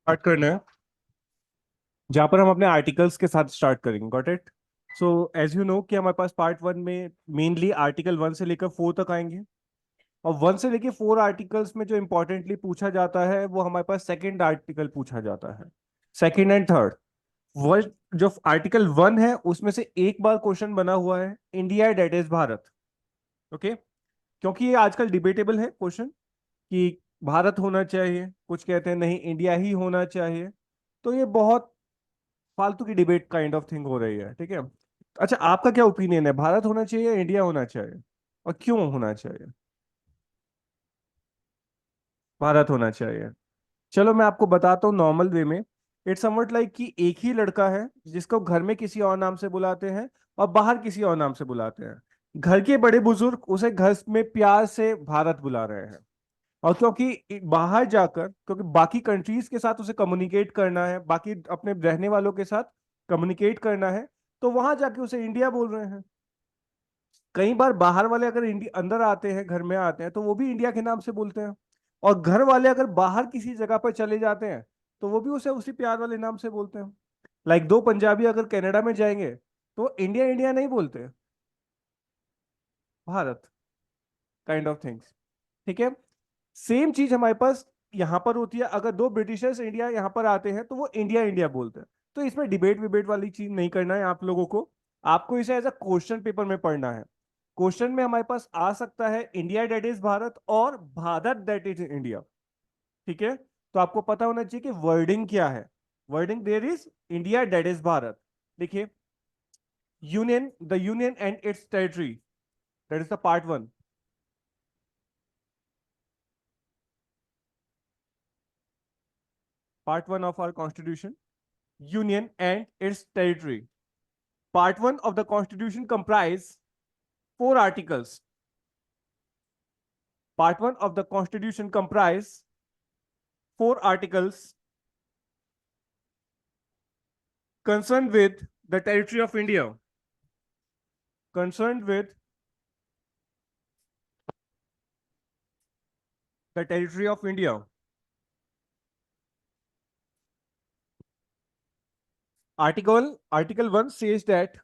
Start करना है जहां पर हम अपने आर्टिकल्स के साथ स्टार्ट करेंगे। Got it. So as you know कि हमारे पास पार्ट वन में मेनली आर्टिकल वन से लेकर फोर तक आएंगे। और वन से लेकर फोर आर्टिकल्स में जो इंपॉर्टेंटली पूछा जाता है वो हमारे पास सेकंड आर्टिकल पूछा जाता है। Second and third. वो जो आर्टिकल वन है उसमें से एक बार क्वेश्चन बना हुआ है, India that is Bharat. Okay. क्योंकि ये आजकल डिबेटेबल है क्वेश्चन कि भारत होना चाहिए, कुछ कहते हैं नहीं इंडिया ही होना चाहिए। तो ये बहुत फालतू की डिबेट काइंड ऑफ थिंग हो रही है। ठीक है। अच्छा, आपका क्या ओपिनियन है, भारत होना चाहिए या इंडिया होना चाहिए, और क्यों होना चाहिए? भारत होना चाहिए। चलो मैं आपको बताता हूँ नॉर्मल वे में। इट्स समवट लाइक कि एक ही लड़का है जिसको घर में किसी और नाम से बुलाते हैं और बाहर किसी और नाम से बुलाते हैं। घर के बड़े बुजुर्ग उसे घर में प्यार से भारत बुला रहे हैं। और क्योंकि बाहर जाकर, क्योंकि बाकी कंट्रीज के साथ उसे कम्युनिकेट करना है, बाकी अपने रहने वालों के साथ कम्युनिकेट करना है, तो वहां जाके उसे इंडिया बोल रहे हैं। कई बार बाहर वाले अगर इंडिया अंदर आते हैं, घर में आते हैं, तो वो भी इंडिया के नाम से बोलते हैं। और घर वाले अगर बाहर किसी जगह पर चले जाते हैं तो वो भी उसे उसी प्यार वाले नाम से बोलते हैं। लाइक दो पंजाबी अगर कनाडा में जाएंगे तो इंडिया इंडिया नहीं बोलते, भारत, काइंड ऑफ थिंग्स। ठीक है। सेम चीज हमारे पास यहां पर होती है, अगर दो ब्रिटिशर्स इंडिया यहां पर आते हैं तो वो इंडिया इंडिया बोलते हैं। तो इसमें डिबेट विबेट वाली चीज नहीं करना है आप लोगों को। आपको इसे एज अ क्वेश्चन पेपर में पढ़ना है। क्वेश्चन में हमारे पास आ सकता है इंडिया दैट इज भारत और भारत दैट इज इंडिया। ठीक है। तो आपको पता होना चाहिए कि वर्डिंग क्या है। Wording there is India that is Bharat. देखिए, union, the union and its territory, that is the part one. Part one of our constitution, union and its territory. Part 1 of the Constitution comprise four articles. Part 1 of the Constitution comprise four articles concerned with the territory of India. Concerned with the territory of India. Article 1 says that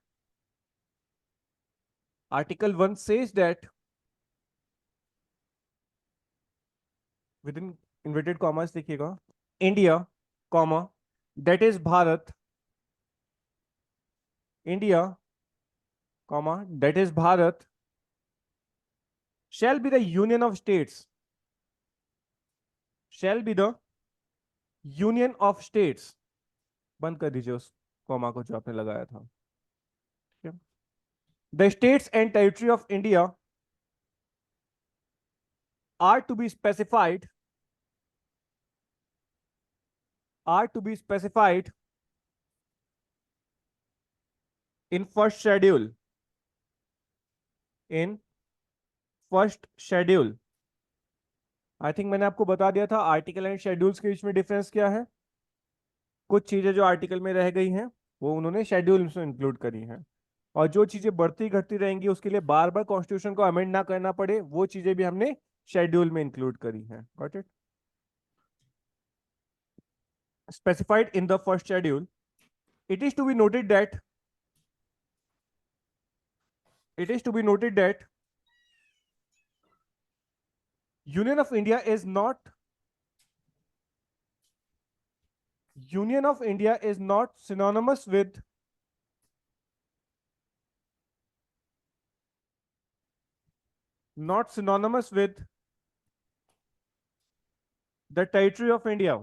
Article 1 says that within inverted commas लिखिएगा, India, comma, that is Bharat, India, comma, that is Bharat, shall be the union of states, shall be the union of states। बंद कर दीजिए उस comma को जो आपने लगाया था। The states and territory of India are to be specified, are to be specified in first schedule, in first schedule. I think मैंने आपको बता दिया था आर्टिकल एंड शेड्यूल्स के बीच में डिफरेंस क्या है। कुछ चीजें जो आर्टिकल में रह गई हैं वो उन्होंने शेड्यूल में इंक्लूड करी हैं। और जो चीजें बढ़ती घटती रहेंगी उसके लिए बार बार कॉन्स्टिट्यूशन को अमेंड ना करना पड़े, वो चीजें भी हमने शेड्यूल में इंक्लूड करी हैं। Got it. Specified in the first schedule, it is to be noted that it is to be noted that Union of India is not Union of India is not synonymous with not synonymous with the territory of India.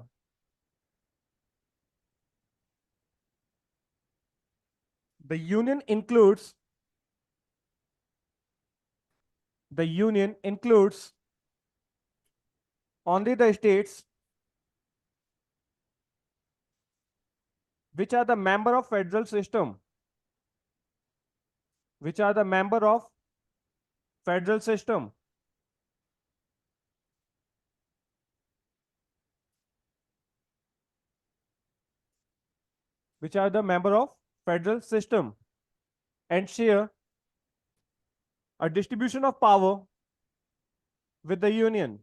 The union includes the union includes only the states which are the member of federal system, which are the member of federal system, which are the member of federal system and share a distribution of power with the union.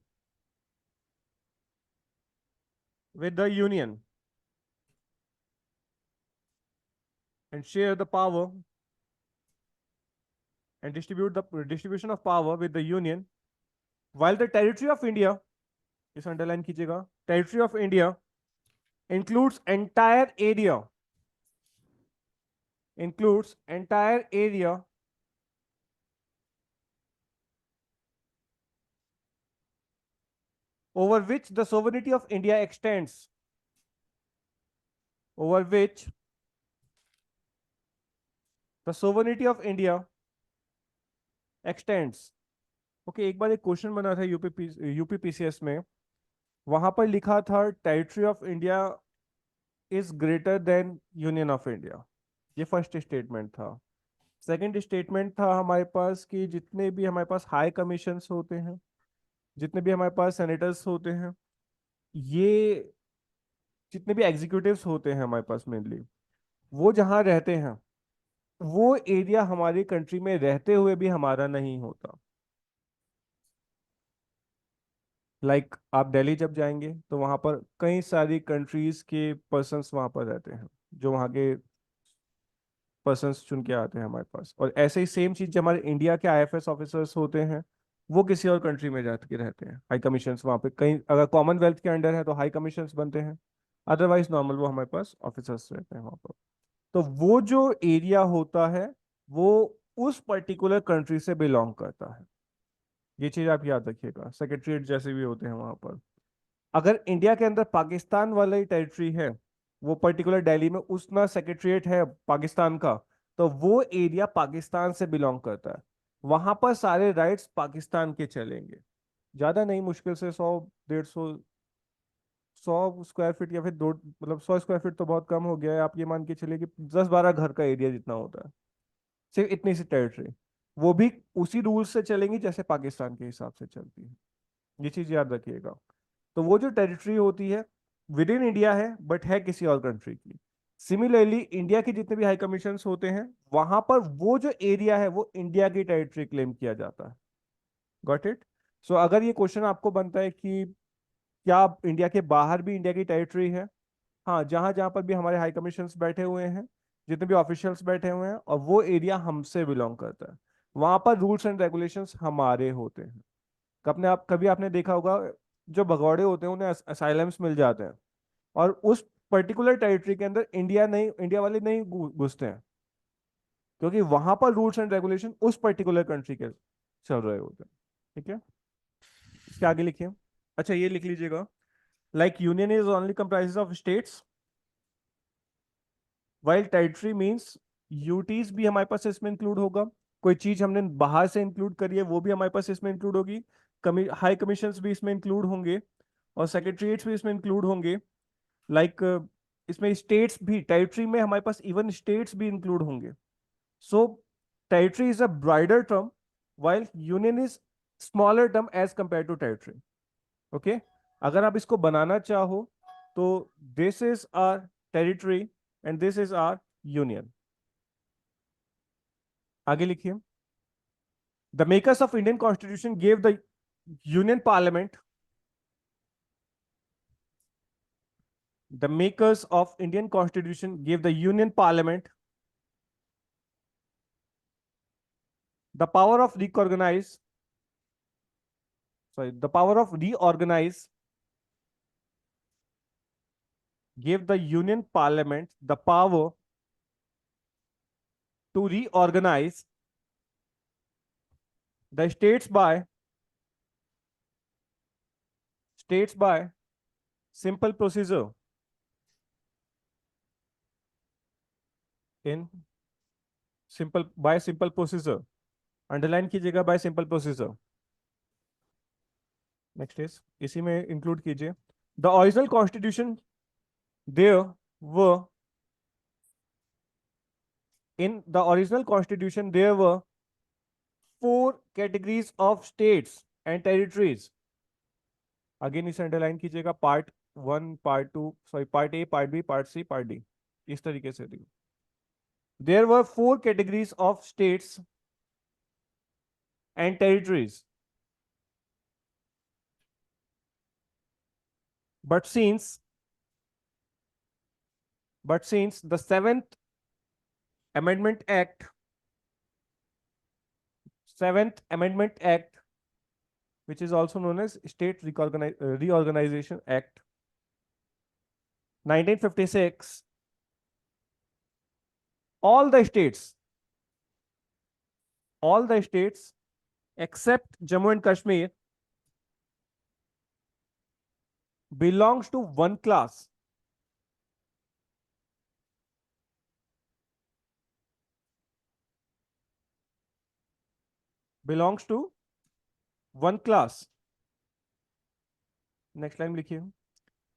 with the union and share the power and distribute the distribution of power with the union, while the territory of India, इस underline कीजिएगा, territory of India includes entire area over which the sovereignty of India extends, over which the sovereignty of India extends. Okay, एक बार एक question बना था UPPCS में, वहां पर लिखा था territory of India is greater than union of India. ये फर्स्ट स्टेटमेंट था। सेकंड स्टेटमेंट था हमारे पास कि जितने भी हमारे पास हाई कमीशंस होते हैं, जितने भी हमारे पास सेनेटर्स होते हैं, ये जितने भी एग्जीक्यूटिव्स होते हैं हमारे पास मेनली, वो जहाँ रहते हैं, वो एरिया हमारी कंट्री में रहते हुए भी हमारा नहीं होता। आप दिल्ली जब जाएंगे तो वहां पर कई सारी कंट्रीज के पर्सन्स वहां पर रहते हैं, जो वहाँ के पर्सन्स चुन के आते हैं हमारे पास। और ऐसे ही सेम चीज जो हमारे इंडिया के आईएफएस ऑफिसर्स होते हैं, वो किसी और कंट्री में जाके रहते हैं, हाई कमीशंस वहाँ पे कहीं, अगर कॉमनवेल्थ के अंडर है तो हाई कमीशंस बनते हैं, अदरवाइज नॉर्मल वो हमारे पास ऑफिसर्स रहते हैं वहाँ पर। तो वो जो एरिया होता है, वो उस पर्टिकुलर कंट्री से बिलोंग करता है। ये चीज आप याद रखिएगा, सेक्रेटरीट जैसे भी होते हैं वहां पर। अगर इंडिया के अंदर पाकिस्तान वाला ही टेरिटरी है, वो पर्टिकुलर दिल्ली में उसना सेक्रेटरीट है पाकिस्तान का, तो वो एरिया पाकिस्तान से बिलोंग करता है, वहां पर सारे राइट्स पाकिस्तान के चलेंगे। ज्यादा नहीं, मुश्किल से 100 150 100 स्क्वायर फीट, या फिर दो, मतलब 100 स्क्वायर फीट तो बहुत कम हो गया है, आप ये मान के चलिए कि 10-12 घर का एरिया जितना होता है, सिर्फ इतनी सी टेरिटरी, वो भी उसी रूल से चलेंगी जैसे पाकिस्तान के हिसाब से चलती है। ये चीज याद रखिएगा। तो वो जो टेरिटरी होती है विद इन इंडिया है, बट है किसी और कंट्री की। सिमिलरली इंडिया के जितने भी हाई कमीशन होते हैं, वहां पर वो जो एरिया है वो इंडिया की टेरिटरी क्लेम किया जाता है। Got it? सो अगर ये क्वेश्चन आपको बनता है कि क्या इंडिया के बाहर भी इंडिया की टेरिटरी है, हाँ, जहां जहां पर भी हमारे हाई कमीशन बैठे हुए हैं, जितने भी ऑफिशियल्स बैठे हुए हैं, और वो एरिया हमसे बिलोंग करता है, वहां पर रूल्स एंड रेगुलेशंस हमारे होते हैं। कभी आपने देखा होगा, जो भगौड़े होते हैं उन्हें असाइलम्स मिल जाते हैं, और उस पर्टिकुलर टेरिटरी के अंदर इंडिया वाले नहीं घुसते हैं, क्योंकि वहां पर रूल्स एंड रेगुलेशन उस पर्टिकुलर कंट्री के चल रहे होते हैं। ठीक है, इसके आगे लिखिए। अच्छा, ये लिख लीजिएगा, union is only comprises of states, while territory means UTs भी हमारे पास इसमें इंक्लूड होगा। कोई चीज हमने बाहर से इंक्लूड करी है वो भी हमारे पास इसमें इंक्लूड होगी। हाई कमीशंस भी इसमें इंक्लूड होंगे, और सेक्रेटरीट्स भी इसमें इंक्लूड होंगे। लाइक इसमें स्टेट्स भी, टेरिटरी में हमारे पास इवन स्टेट्स भी इंक्लूड होंगे। So territory is a broader term, while union is smaller term as compare to territory. Okay, अगर आप इसको बनाना चाहो तो this is our territory and this is our union. आगे लिखिए। The makers of Indian constitution gave the union parliament, the makers of Indian Constitution gave the Union Parliament the power of the power of reorganize, gave the Union Parliament the power to reorganize the states by simple procedure in simple procedure। Underline कीजिएगा, by simple procedure. Next is, इसी में include कीजिए, the original constitution there were in the original constitution there were four categories of states and territories। Again इसे underline कीजिएगा, part 1, part 2, sorry, part A, part B, part C, part D, इस तरीके से दी। There were four categories of states and territories, but since But since the Seventh Amendment Act, which is also known as State Reorganization Act 1956, all the states, all the states except Jammu and Kashmir belongs to one class. Belongs to one class. Next line लिखिए.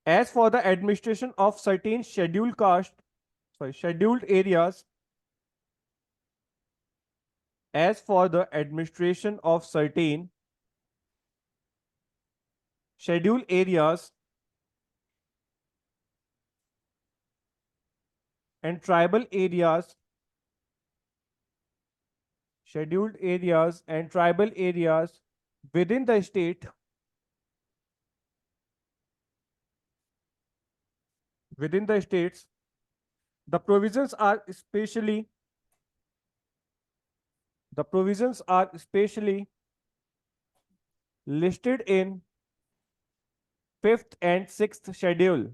As for the administration of certain scheduled areas, as for the administration of certain scheduled areas and tribal areas, scheduled areas and tribal areas within the state, within the states, the provisions are especially listed in fifth and sixth schedule.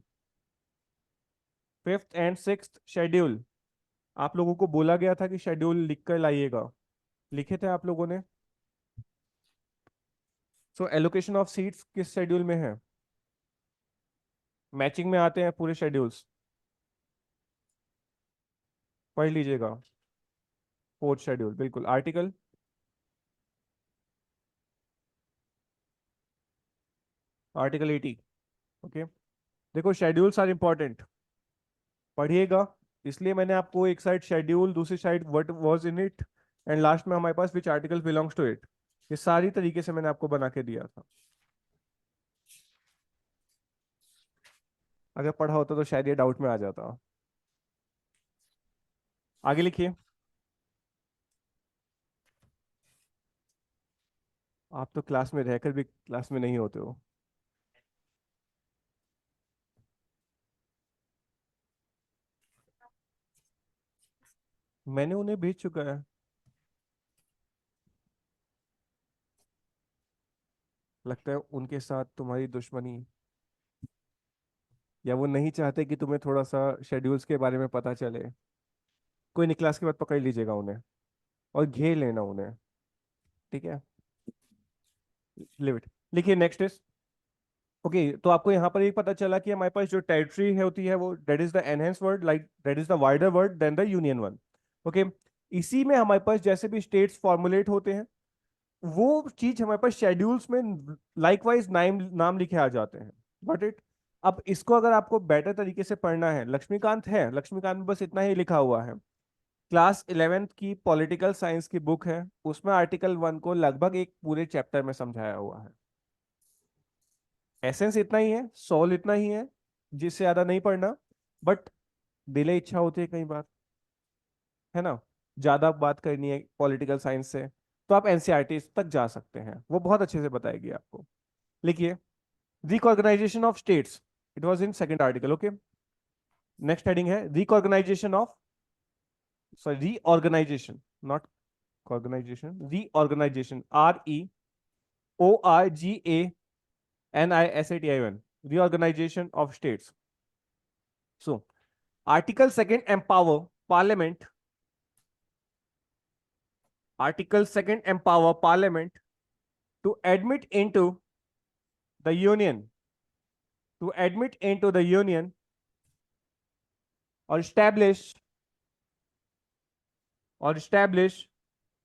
Fifth and sixth schedule. आप लोगों को बोला गया था कि schedule लिख कर लाइएगा. लिखे थे आप लोगों ने. सो एलोकेशन ऑफ सीट्स किस शेड्यूल में है? मैचिंग में आते हैं पूरे शेड्यूल्स. पढ़ लीजिएगा. फोर्थ शेड्यूल बिल्कुल. आर्टिकल 80. ओके. देखो शेड्यूल्स आर इंपॉर्टेंट. पढ़िएगा. इसलिए मैंने आपको एक साइड शेड्यूल, दूसरी side what was in it, and last में हमारे पास which article belongs to it, ये सारी तरीके से मैंने आपको बना के दिया था. अगर पढ़ा होता तो शायद ये डाउट में आ जाता. आगे लिखिए. आप तो क्लास में रहकर भी क्लास में नहीं होते हो. मैंने उन्हें भेज चुका है. लगता है उनके साथ तुम्हारी दुश्मनी, या वो नहीं चाहते कि तुम्हें थोड़ा सा शेड्यूल्स के बारे में पता चले. कोई नहीं, क्लास के बाद पकड़ लीजिएगा उन्हें और घेर लेना उन्हें. ठीक है. Leave it. लिखिए. Next is okay. तो आपको यहाँ पर एक पता चला कि हमारे पास जो टेरिटरी है होती है वो that is the enhance word, like that is the wider word than the union one. Okay. इसी में हमारे पास जैसे भी स्टेट्स फॉर्मुलेट होते हैं वो चीज हमारे पास शेड्यूल्स में लाइकवाइज नाम लिखे आ जाते हैं. Got it. अब इसको अगर आपको बेटर तरीके से पढ़ना है, लक्ष्मीकांत है, लक्ष्मीकांत में बस इतना ही लिखा हुआ है. क्लास 11th की पॉलिटिकल साइंस की बुक है, उसमें आर्टिकल 1 को लगभग एक पूरे चैप्टर में समझाया हुआ है. एसेंस इतना ही है, सोल इतना ही है, जिससे ज्यादा नहीं पढ़ना. बट दिले इच्छा होती है कई बार, है ना, ज्यादा बात करनी है पॉलिटिकल साइंस से, तो आप एनसीईआरटी तक जा सकते हैं, वो बहुत अच्छे से बताएगी आपको. लिखिए. Reorganisation of states, it was in second article. Okay. Next heading है reorganisation of, sorry reorganisation, not organisation, reorganisation. REORGANISATION. Reorganization of states. So, Article 2nd empower Parliament. Article 2nd empower Parliament to admit into the Union, to admit into the Union or establish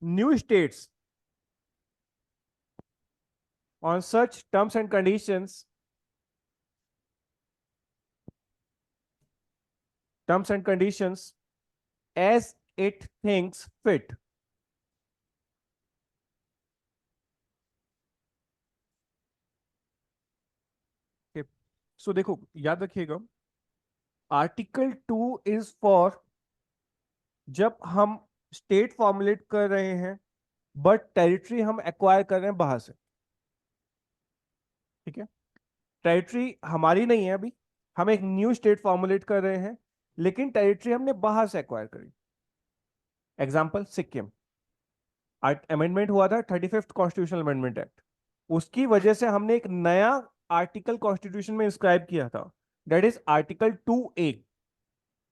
new states on such terms and conditions as it thinks fit. Okay. So देखो याद रखिएगा, article 2 is for जब हम state formulate कर रहे हैं but territory हम acquire कर रहे हैं बाहर से. ठीक है. टेरिटरी हमारी नहीं है अभी, हम एक न्यू स्टेट फॉर्मुलेट कर रहे हैं, लेकिन टेरिटरी हमने बाहर से एक्वायर करी। एग्जाम्पल सिक्किम, अमेंडमेंट हुआ था 35th कॉन्स्टिट्यूशनल अमेंडमेंट एक्ट, उसकी वजह से हमने एक नया आर्टिकल कॉन्स्टिट्यूशन में इंस्क्राइब किया था, that is article 2A।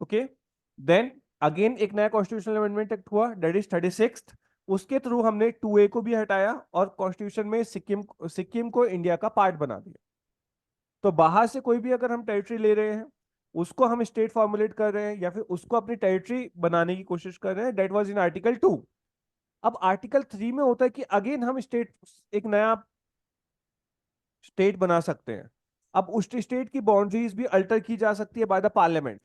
Okay, then again एक नया कॉन्स्टिट्यूशनल अमेंडमेंट एक्ट हुआ, दैट इज 36th। उसके थ्रू हमने 2A को भी हटाया और कॉन्स्टिट्यूशन में सिक्किम सिक्किम को इंडिया का पार्ट बना दिया। तो बाहर से कोई भी अगर हम टेरिटरी ले रहे हैं, उसको हम स्टेट फॉर्मुलेट कर रहे हैं या फिर उसको अपनी टेरिटरी बनाने की कोशिश कर रहे हैं, दैट वाज इन आर्टिकल 2। अब आर्टिकल 3 में होता है कि अगेन हम स्टेट, एक नया स्टेट बना सकते हैं। अब उस स्टेट की बाउंड्रीज भी अल्टर की जा सकती है बाय द पार्लियामेंट।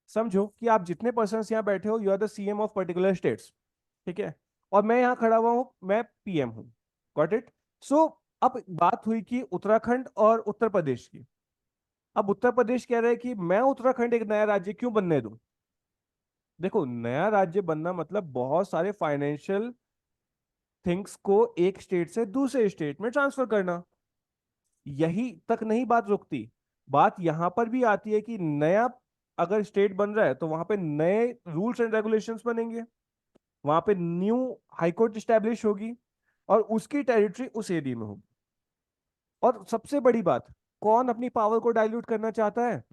समझो कि आप जितने पर्सन यहाँ बैठे हो, you are the CM of particular states, ठीक है, और मैं यहाँ खड़ा हुआ हूँ, मैं पीएम हूँ। Got it? सो अब बात हुई कि उत्तराखंड और उत्तर प्रदेश की। अब उत्तर प्रदेश कह रहा है कि मैं उत्तराखंड एक नया राज्य क्यों बनने दूं? देखो, नया राज्य बनना मतलब बहुत सारे फाइनेंशियल थिंग्स को एक स्टेट से दूसरे स्टेट में ट्रांसफर करना। यही तक नहीं बात रुकती, बात यहां पर भी आती है कि नया अगर स्टेट बन रहा है तो वहां पे नए रूल्स एंड रेगुलेशंस बनेंगे, वहां पे न्यू हाईकोर्ट स्टैब्लिश होगी और उसकी टेरिटरी उस एरिया में होगी। और सबसे बड़ी बात, कौन अपनी पावर को डाइल्यूट करना चाहता है?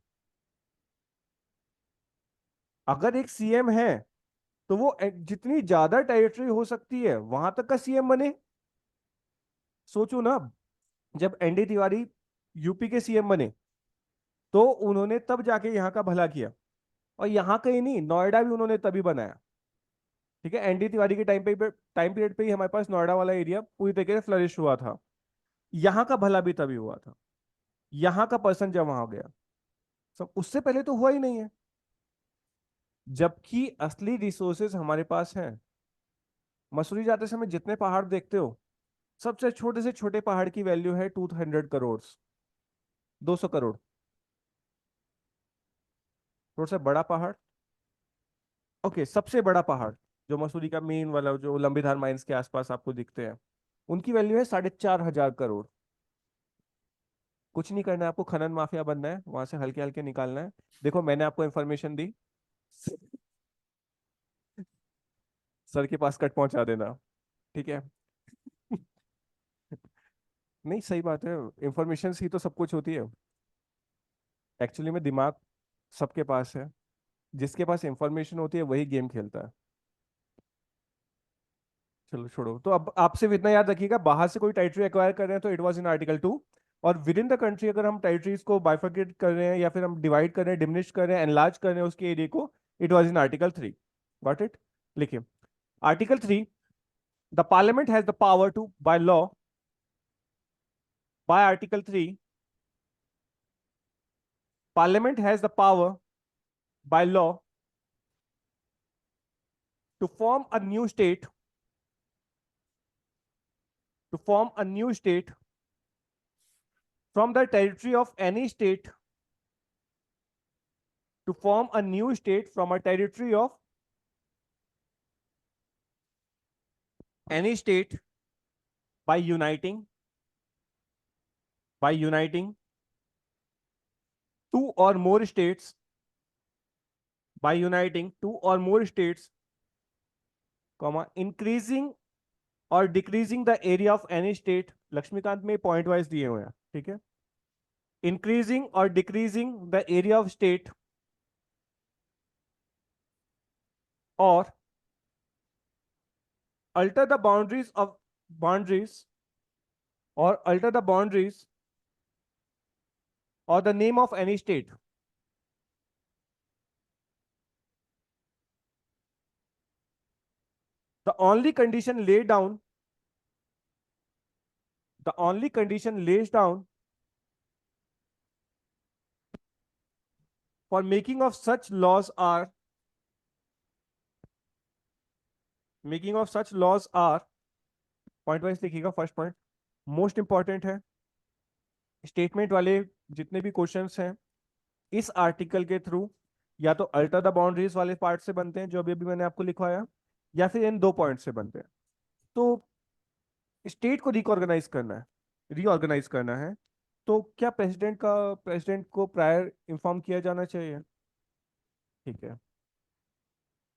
अगर एक सीएम है तो वो जितनी ज्यादा टेरिटरी हो सकती है वहां तक का सीएम बने। सोचो ना, जब एनडी तिवारी यूपी के सीएम बने तो उन्होंने तब जाके यहाँ का भला किया, और यहाँ का ही नहीं, नोएडा भी उन्होंने तभी बनाया। ठीक है, एनडी तिवारी के टाइम पीरियड पे ही हमारे पास नोएडा वाला एरिया पूरी तरीके से फ्लरिश हुआ था। यहाँ का भला भी तभी हुआ था, यहाँ का पर्सन जब वहां गया। सब उससे पहले तो हुआ ही नहीं है, जबकि असली रिसोर्सेज हमारे पास हैं। मसूरी जाते समय जितने पहाड़ देखते हो, सबसे छोटे से छोटे पहाड़ की वैल्यू है 200 करोड़, 200 करोड़। थोड़ा सा बड़ा पहाड़, ओके, सबसे बड़ा पहाड़ जो मसूरी का मेन वाला, जो लंबीधार माइंस के आसपास आपको दिखते हैं, उनकी वैल्यू है 4,500 करोड़। कुछ नहीं करना है आपको, खनन माफिया बनना है, वहां से हल्के हल्के निकालना है। देखो, मैंने आपको इन्फॉर्मेशन दी, सर के पास कट पहुंचा देना, ठीक है? नहीं, सही बात है, इंफॉर्मेशन ही तो सब कुछ होती है। एक्चुअली में दिमाग सबके पास है, जिसके पास इंफॉर्मेशन होती है वही गेम खेलता है। चलो छोड़ो, तो अब आपसे इतना याद रखिएगा, बाहर से कोई टेरिटरी एक्वायर कर रहे हैं तो इट वाज इन आर्टिकल 2। और विद इन द कंट्री अगर हम टेरिटरीज को बाइफरकेट कर रहे हैं या फिर हम डिवाइड कर रहे हैं, डिमिनिश कर रहे हैं, एनलार्ज कर रहे हैं उसके एरिया को, it was in article 3। Got it? लिखिए, article 3, the parliament has the power to by law, by article 3, parliament has the power by law to form a new state, to form a new state from the territory of any state, to form a new state from a territory of any state by uniting, by uniting two or more states, by uniting two or more states, comma, increasing or decreasing the area of any state। Laxmikanth में point wise दिए हुए हैं, ठीक है? Increasing और decreasing the area of state, और alter the boundaries of boundaries or alter the boundaries or the name of any state। The only condition laid down, the only condition laid down for making of such laws are, making of such laws are, point wise लिखिएगा, first point most important है। Statement वाले जितने भी questions हैं इस article के through या तो अल्टर द बाउंड्रीज वाले पार्ट से बनते हैं जो अभी अभी मैंने आपको लिखवाया, या फिर इन दो पॉइंट से बनते हैं। तो स्टेट को रिकॉर्गेनाइज करना है, रीऑर्गेनाइज करना है, तो क्या प्रेसिडेंट को प्रायर इंफॉर्म किया जाना चाहिए? ठीक है।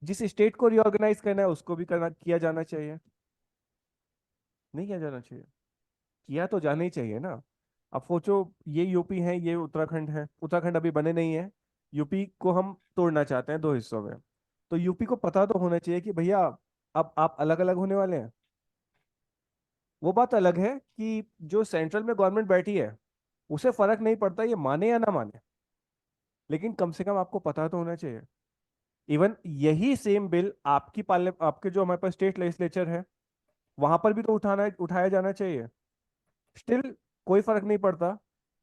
जिस स्टेट को रिऑर्गेनाइज करना है उसको भी करना किया जाना चाहिए। नहीं किया जाना चाहिए? किया तो जाना ही चाहिए ना। अब सोचो, ये यूपी है, ये उत्तराखंड है, उत्तराखंड अभी बने नहीं है। यूपी को हम तोड़ना चाहते हैं दो हिस्सों में। तो यूपी को पता तो होना चाहिए कि भैया अब आप अलग अलग होने वाले हैं। वो बात अलग है कि जो सेंट्रल में गवर्नमेंट बैठी है उसे फर्क नहीं पड़ता ये माने या ना माने, लेकिन कम से कम आपको पता तो होना चाहिए। इवन यही सेम बिल आपकी पार्ले आपके जो हमारे पास स्टेट लेजिस्लेचर है वहां पर भी तो उठाया जाना चाहिए। स्टिल कोई फर्क नहीं पड़ता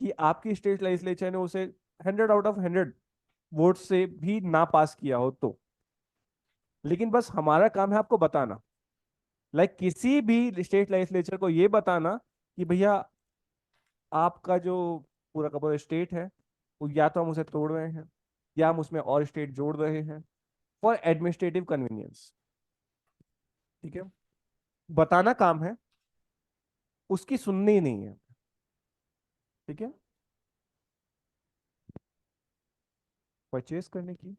कि आपकी स्टेट लेजिस्लेचर ने उसे 100 आउट ऑफ 100 वोट से भी ना पास किया हो तो। लेकिन बस हमारा काम है आपको बताना, किसी भी स्टेट लेजिस्लेचर को ये बताना कि भैया आपका जो पूरा का पूरा स्टेट है वो या तो हम उसे तोड़ रहे हैं या हम उसमें और स्टेट जोड़ रहे हैं फॉर एडमिनिस्ट्रेटिव कन्वीनियंस। ठीक है, बताना काम है, उसकी सुननी ही नहीं है। ठीक है। परचेज करने की।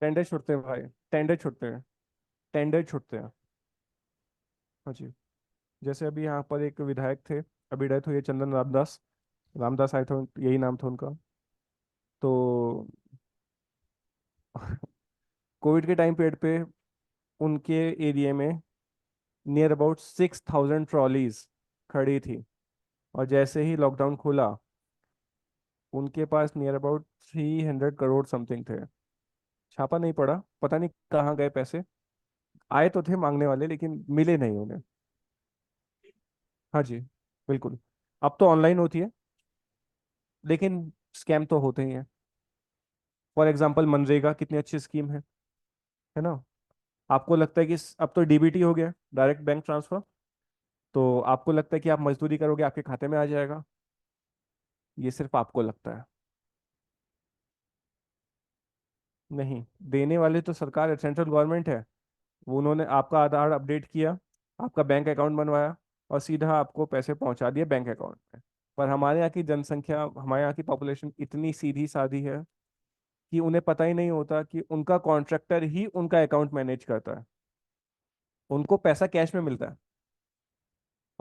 टेंडर छुटते हैं भाई, टेंडर छुटते हैं, टेंडर छुटते हैं। हाँ जी। जैसे अभी यहाँ पर एक विधायक थे, अभी डेथ हुई है, चंदन रामदास, रामदास आए थे, यही नाम था उनका। तो कोविड के टाइम पीरियड पे उनके एरिया में नियर अबाउट 6,000 ट्रॉलीज खड़ी थी। और जैसे ही लॉकडाउन खुला उनके पास नियर अबाउट 300 करोड़ समथिंग थे। छापा नहीं पड़ा, पता नहीं कहाँ गए पैसे। आए तो थे मांगने वाले लेकिन मिले नहीं उन्हें। हाँ जी, बिल्कुल। अब तो ऑनलाइन होती है लेकिन स्कैम तो होते ही हैं। फॉर एग्जाम्पल मनरेगा कितनी अच्छी स्कीम है ना। आपको लगता है कि अब तो डीबीटी हो गया, डायरेक्ट बैंक ट्रांसफर। तो आपको लगता है कि आप मजदूरी करोगे आपके खाते में आ जाएगा। ये सिर्फ आपको लगता है। नहीं, देने वाले तो सरकार है, सेंट्रल गवर्नमेंट है। वो उन्होंने आपका आधार अपडेट किया, आपका बैंक अकाउंट बनवाया और सीधा आपको पैसे पहुंचा दिए बैंक अकाउंट में। पर हमारे यहाँ की जनसंख्या, हमारे यहाँ की पॉपुलेशन इतनी सीधी सादी है कि उन्हें पता ही नहीं होता कि उनका कॉन्ट्रैक्टर ही उनका अकाउंट मैनेज करता है। उनको पैसा कैश में मिलता है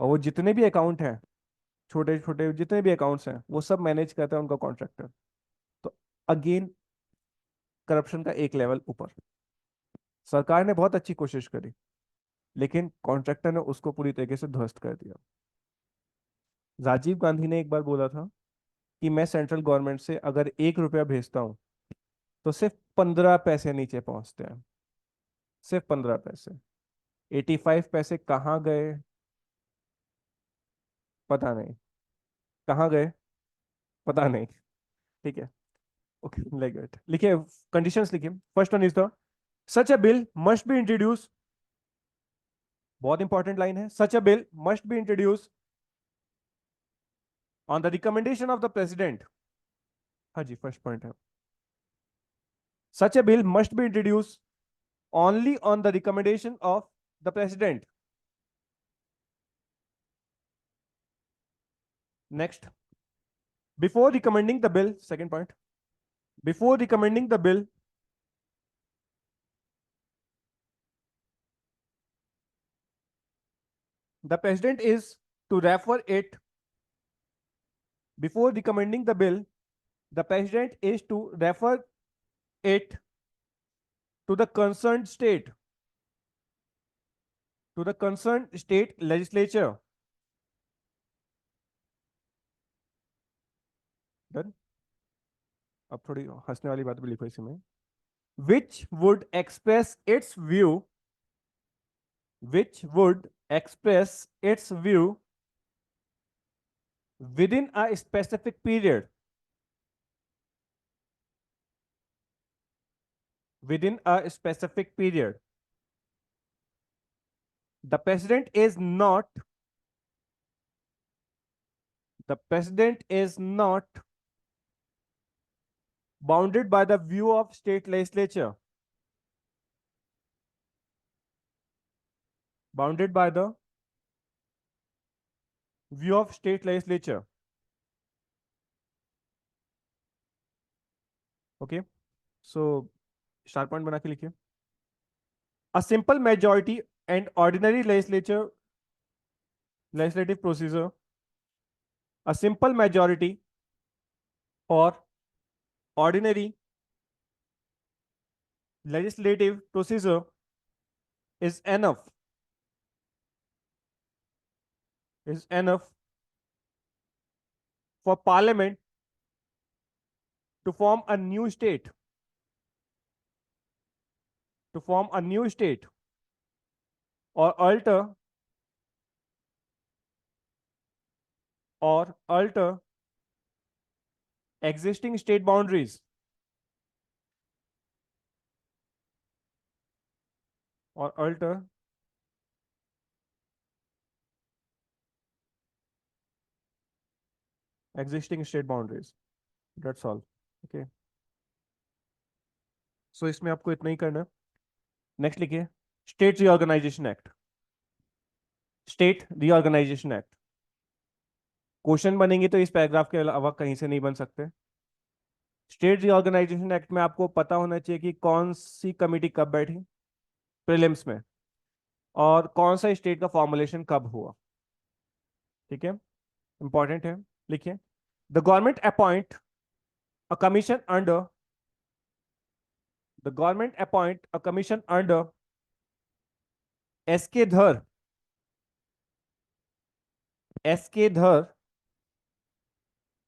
और वो जितने भी अकाउंट हैं, छोटे छोटे जितने भी अकाउंट्स हैं, वो सब मैनेज करता है उनका कॉन्ट्रैक्टर। तो अगेन करप्शन का एक लेवल ऊपर। सरकार ने बहुत अच्छी कोशिश करी लेकिन कॉन्ट्रैक्टर ने उसको पूरी तरीके से ध्वस्त कर दिया। राजीव गांधी ने एक बार बोला था कि मैं सेंट्रल गवर्नमेंट से अगर 1 रुपया भेजता हूँ तो सिर्फ 15 पैसे नीचे पहुंचते हैं, सिर्फ 15 पैसे। 85 पैसे कहाँ गए पता नहीं, कहाँ गए पता नहीं। ठीक है। ओके, लाइक इट लिखिए, कंडीशंस लिखिए। First one is the such a bill must be introduce. बहुत इंपॉर्टेंट लाइन है, such a bill must be introduce on the recommendation of the president. हाँ जी, फर्स्ट पॉइंट है, such a bill must be introduce only on the recommendation of the president. Next, before recommending the bill, second point, before recommending the bill, the president is to refer it, before recommending the bill, the president is to refer it to the concerned state, to the concerned state legislature. Done. अब थोड़ी हंसने वाली बात भी लिखो इसमें। Which would express its view, which would express its view within a specific period, within a specific period. The president is not, the president is not bounded by the view of state legislature, bounded by the view of state legislature. Okay, so star point बना के लिखिए। A simple majority and ordinary legislative procedure, a simple majority और ordinary legislative procedure is enough for parliament to form a new state to form a new state or alter existing state boundaries or alter existing state boundaries. That's all. Okay, so इसमें आपको इतना ही करना है। Next लिखिए, state reorganisation act. State reorganisation act question बनेंगे तो इस paragraph के अलावा कहीं से नहीं बन सकते। स्टेट रीऑर्गेनाइजेशन एक्ट में आपको पता होना चाहिए कि कौन सी कमिटी कब बैठी प्रीलिम्स में, और कौन सा स्टेट का फॉर्मुलेशन कब हुआ। ठीक है, इंपॉर्टेंट है। लिखिए, the government appoint a commission under the government appoint a commission under S K Dhar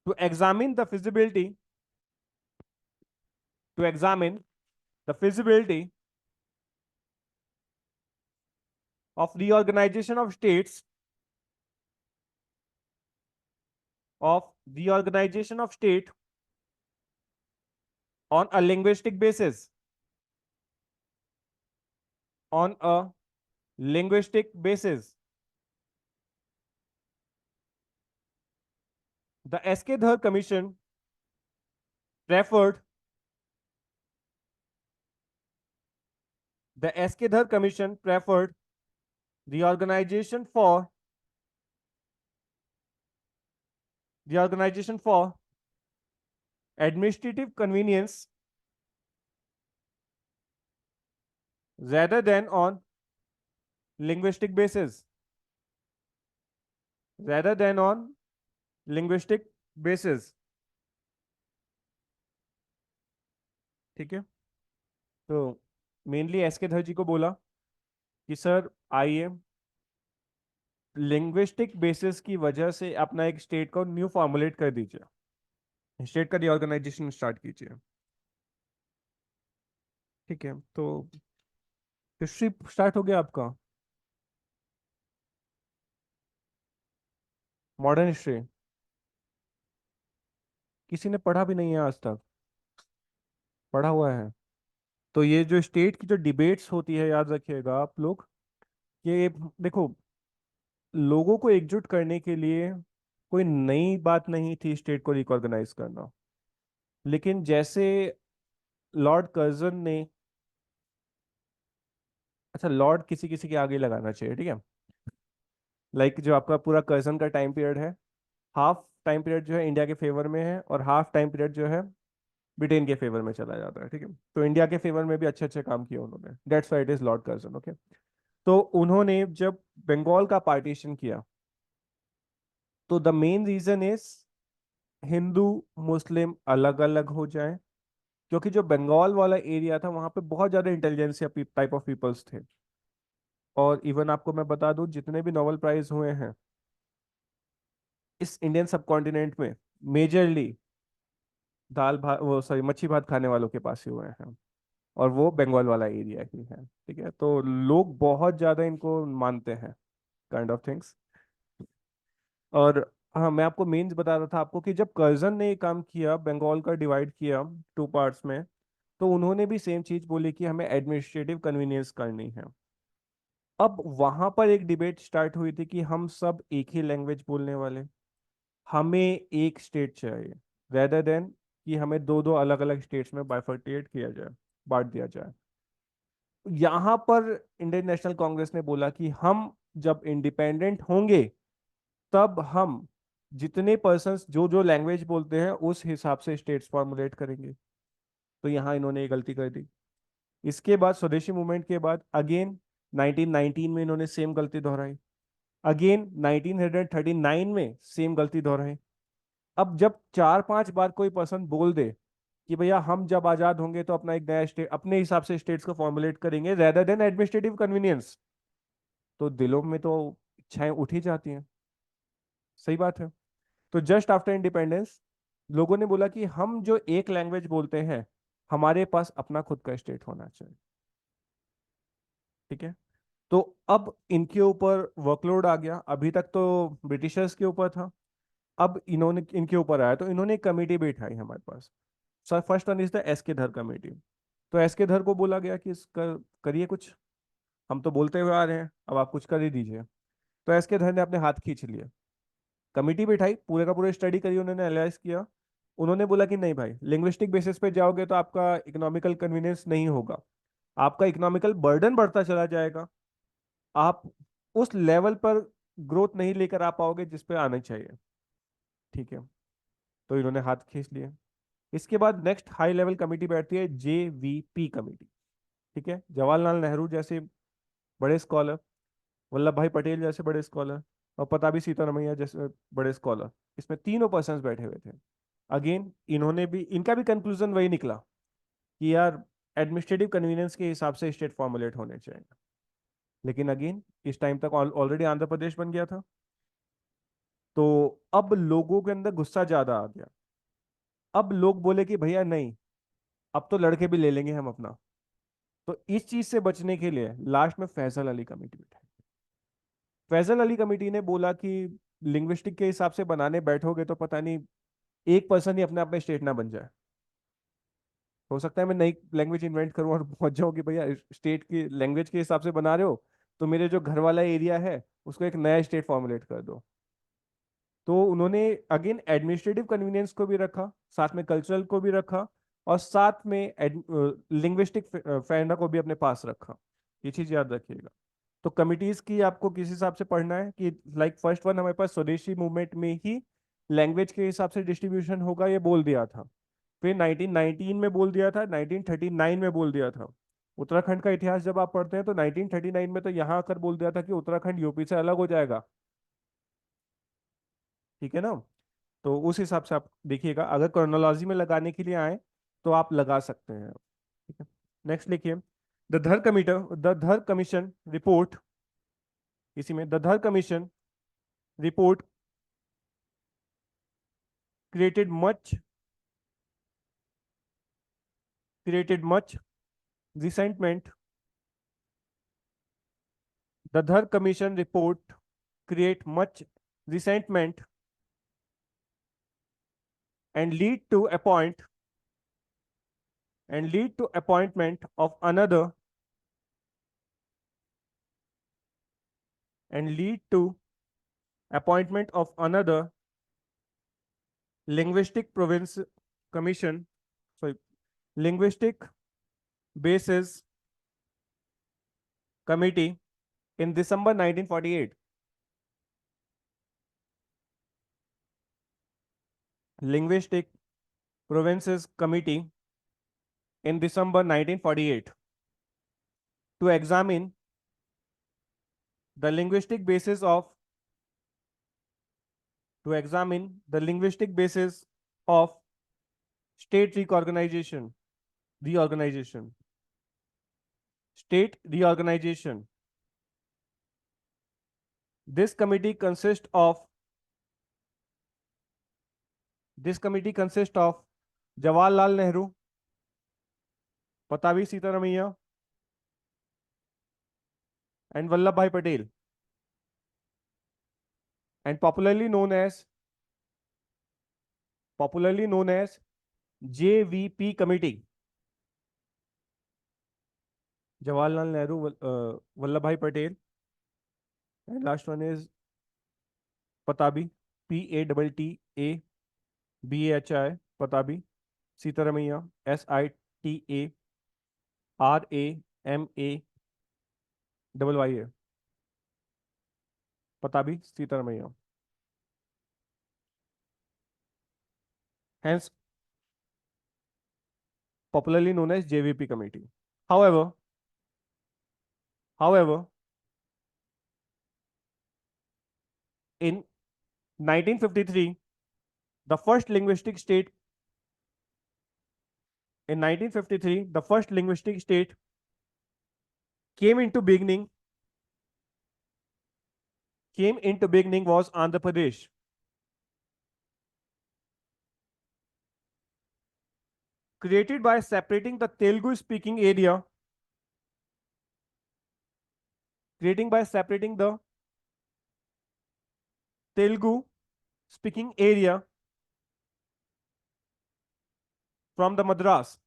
to examine the feasibility to examine the feasibility of reorganization of states of reorganization of state on a linguistic basis on a linguistic basis. The SK Dhar Commission preferred the SK Dhar Commission preferred the organization for administrative convenience rather than on linguistic basis rather than on linguistic basis। ठीक है, तो mainly SK धर जी को बोला कि sir आइए linguistic basis की वजह से अपना एक स्टेट को न्यू फॉर्मुलेट कर दीजिए, स्टेट का रिऑर्गेनाइजेशन स्टार्ट कीजिए। ठीक है, तो हिस्ट्री स्टार्ट हो गया आपका, मॉडर्न हिस्ट्री। किसी ने पढ़ा भी नहीं है आज तक, पढ़ा हुआ है? तो ये जो स्टेट की जो डिबेट्स होती है, याद रखिएगा आप लोग, ये देखो, लोगों को एकजुट करने के लिए कोई नई बात नहीं थी स्टेट को रिकॉर्गेनाइज करना। लेकिन जैसे लॉर्ड कर्जन ने, अच्छा लॉर्ड किसी किसी के आगे लगाना चाहिए, ठीक है, लाइक जो आपका पूरा कर्जन का टाइम पीरियड है, हाफ टाइम पीरियड जो है इंडिया के फेवर में है और हाफ टाइम पीरियड जो है ब्रिटेन के फेवर में चला जाता है। ठीक है, तो इंडिया के फेवर में भी अच्छे अच्छे काम किए उन्होंने, that's why it is Lord Curzon. Okay, तो उन्होंने जब बंगाल का पार्टीशन किया, तो the main reason is Hindu Muslim अलग अलग हो जाए, क्योंकि जो बंगाल वाला एरिया था वहां पे बहुत ज्यादा इंटेलिजेंसिया टाइप ऑफ पीपल्स थे। और इवन आपको मैं बता दूं, जितने भी नोबेल प्राइज हुए हैं इस इंडियन सब कॉन्टिनेंट में, मेजरली दाल भात, वो सॉरी मच्छी भात खाने वालों के पास ही हुए हैं, और वो बंगाल वाला एरिया ही है। ठीक है, तो लोग बहुत ज्यादा इनको मानते हैं, काइंड ऑफ थिंग्स। और हाँ, मैं आपको मेन्स बता रहा था आपको कि जब कर्जन ने ये काम किया, बंगाल का डिवाइड किया टू पार्ट्स में, तो उन्होंने भी सेम चीज बोली कि हमें एडमिनिस्ट्रेटिव कन्वीनियंस करनी है। अब वहां पर एक डिबेट स्टार्ट हुई थी कि हम सब एक ही लैंग्वेज बोलने वाले, हमें एक स्टेट चाहिए, रेदर देन कि हमें दो दो अलग अलग स्टेट्स में बाइफर्टिएट किया जाए, बांट दिया जाए। यहाँ पर इंडियन नेशनल कांग्रेस ने बोला कि हम जब इंडिपेंडेंट होंगे तब हम जितने पर्सन्स जो जो लैंग्वेज बोलते हैं उस हिसाब से स्टेट्स फॉर्मुलेट करेंगे। तो यहाँ इन्होंने ये गलती कर दी। इसके बाद स्वदेशी मूवमेंट के बाद अगेन 1919 में इन्होंने सेम गलती दोहराई। अगेन 1939 में सेम गलती दोहराई। अब जब 4-5 बार कोई पर्सन बोल दे कि भैया हम जब आजाद होंगे तो अपना एक नया स्टेट अपने हिसाब से स्टेट्स को फॉर्मुलेट करेंगे रेदर देन एडमिनिस्ट्रेटिव कन्वीनियंस, तो दिलों में तो इच्छाएं उठ ही जाती हैं। सही बात है। तो जस्ट आफ्टर इंडिपेंडेंस लोगों ने बोला कि हम जो एक लैंग्वेज बोलते हैं हमारे पास अपना खुद का स्टेट होना चाहिए। ठीक है। तो अब इनके ऊपर वर्कलोड आ गया। अभी तक तो ब्रिटिशर्स के ऊपर था, अब इन्होंने इनके ऊपर आया तो इन्होंने एक कमेटी बैठाई हमारे पास। Sir first one is the S K Dhar committee. तो एस के धर को बोला गया कि इसका करिए कुछ, हम तो बोलते हुए आ रहे हैं, अब आप कुछ कर ही दीजिए। तो एस के धर ने अपने हाथ खींच लिए, कमेटी बैठाई, पूरे का पूरा स्टडी करी, उन्होंने एनालाइज किया। उन्होंने बोला कि नहीं भाई, लिंग्विस्टिक बेसिस पे जाओगे तो आपका इकोनॉमिकल कन्वीनियंस नहीं होगा, आपका इकोनॉमिकल बर्डन बढ़ता चला जाएगा, आप उस लेवल पर ग्रोथ नहीं लेकर आ पाओगे जिस पे आना चाहिए। ठीक है। तो इन्होंने हाथ खींच लिए। इसके बाद नेक्स्ट हाई लेवल कमेटी बैठती है JVP कमेटी। ठीक है। जवाहरलाल नेहरू जैसे बड़े स्कॉलर, वल्लभ भाई पटेल जैसे बड़े स्कॉलर, और पताबी सीतारमैया जैसे बड़े स्कॉलर, इसमें तीनों पर्सन बैठे हुए थे। अगेन इन्होंने भी, इनका भी कंक्लूजन वही निकला कि यार एडमिनिस्ट्रेटिव कन्वीनियंस के हिसाब से स्टेट फॉर्मुलेट होने चाहिए। लेकिन अगेन इस टाइम तक ऑलरेडी आंध्र प्रदेश बन गया था, तो अब लोगों के अंदर गुस्सा ज्यादा आ गया। अब लोग बोले कि भैया नहीं, अब तो लड़के भी ले लेंगे हम अपना। तो इस चीज से बचने के लिए लास्ट में फैजल अली कमेटी बैठाई। फैजल अली कमेटी ने बोला कि लिंग्विस्टिक के हिसाब से बनाने बैठोगे तो पता नहीं एक पर्सन ही अपने आप में स्टेट ना बन जाए। हो सकता है मैं नई लैंग्वेज इन्वेंट करूं और पहुंच जाऊं कि भैया स्टेट की लैंग्वेज के हिसाब से बना रहे हो, तो मेरे जो घर वाला एरिया है उसको एक नया स्टेट फॉर्मुलेट कर दो। तो उन्होंने अगेन एडमिनिस्ट्रेटिव कन्वीनियंस को भी रखा, साथ में कल्चरल को भी रखा, और साथ में लिंग्विस्टिक फेरना को भी अपने पास रखा। ये चीज याद रखिएगा। तो कमिटीज की आपको किस हिसाब से पढ़ना है कि लाइक फर्स्ट वन हमारे पास स्वदेशी मूवमेंट में ही लैंग्वेज के हिसाब से डिस्ट्रीब्यूशन होगा, ये बोल दिया था। फिर 1919 में बोल दिया था, 1939 में बोल दिया था। उत्तराखंड का इतिहास जब आप पढ़ते हैं तो 1939 में तो यहाँ आकर बोल दिया था कि उत्तराखंड यूपी से अलग हो जाएगा। ठीक है ना। तो उस हिसाब से आप देखिएगा, अगर क्रोनोलॉजी में लगाने के लिए आए तो आप लगा सकते हैं। ठीक है। नेक्स्ट लिखिए, द धर कमीशन रिपोर्ट। इसी में द धर commission report created much created much resentment. The Dhar Commission report create much resentment and lead to appointment of another and lead to appointment of another linguistic province commission, sorry, linguistic basis committee in December 1948. Linguistic provinces committee in December 1948 to examine the linguistic basis of to examine the linguistic basis of state reorganization, state reorganization. This committee consists of this committee consists of Jawaharlal Nehru, Patabi Sitaramaiya, and Vallabhbhai Patel, and popularly known as JVP committee. Jawaharlal Nehru, Vallabhbhai Patel, and last one is Patabi, PATTABHI, Patabi, Sitaramaiya, SITARAMAYA, Patabi, Sitaramaiya. Hence, popularly known as JVP committee. However, in 1953, the first linguistic state in 1953, the first linguistic state came into beginning was Andhra Pradesh, created by separating the Telugu speaking area, creating by separating the Telugu speaking area from the Madras.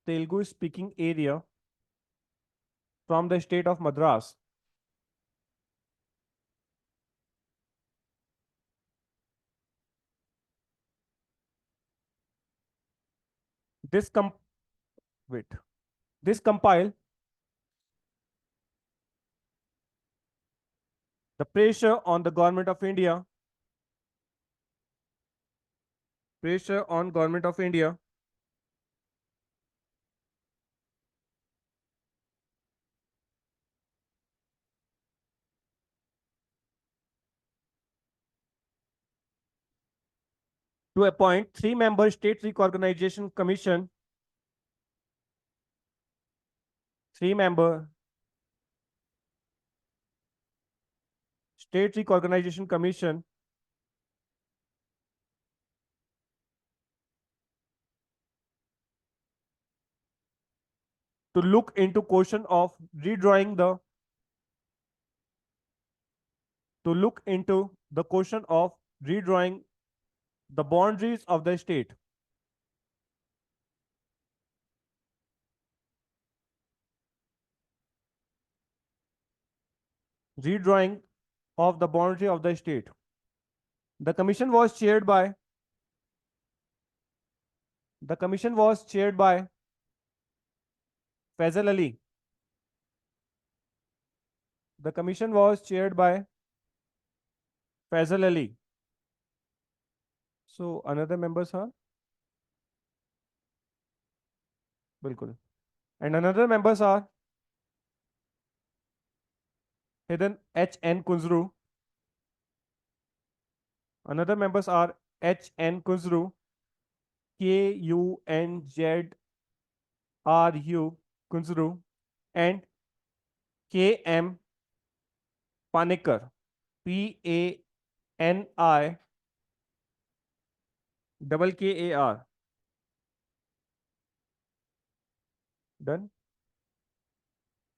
Telugu speaking area from the state of Madras. This com wait. This compile the pressure on the government of India, pressure on government of India to appoint three-member state reorganization commission, three-member state reorganization commission to look into question of redrawing the to look into the question of redrawing the boundaries of the state, redrawing of the boundary of the state. The commission was chaired by the commission was chaired by Faisal Ali. The commission was chaired by Faisal Ali. So another members are bilkul. And another members are hidden H.N. Kunzru. Another members are H.N. Kunzru, Kunzru, Kunzru, and K.M. Panikar, Panikar. Done?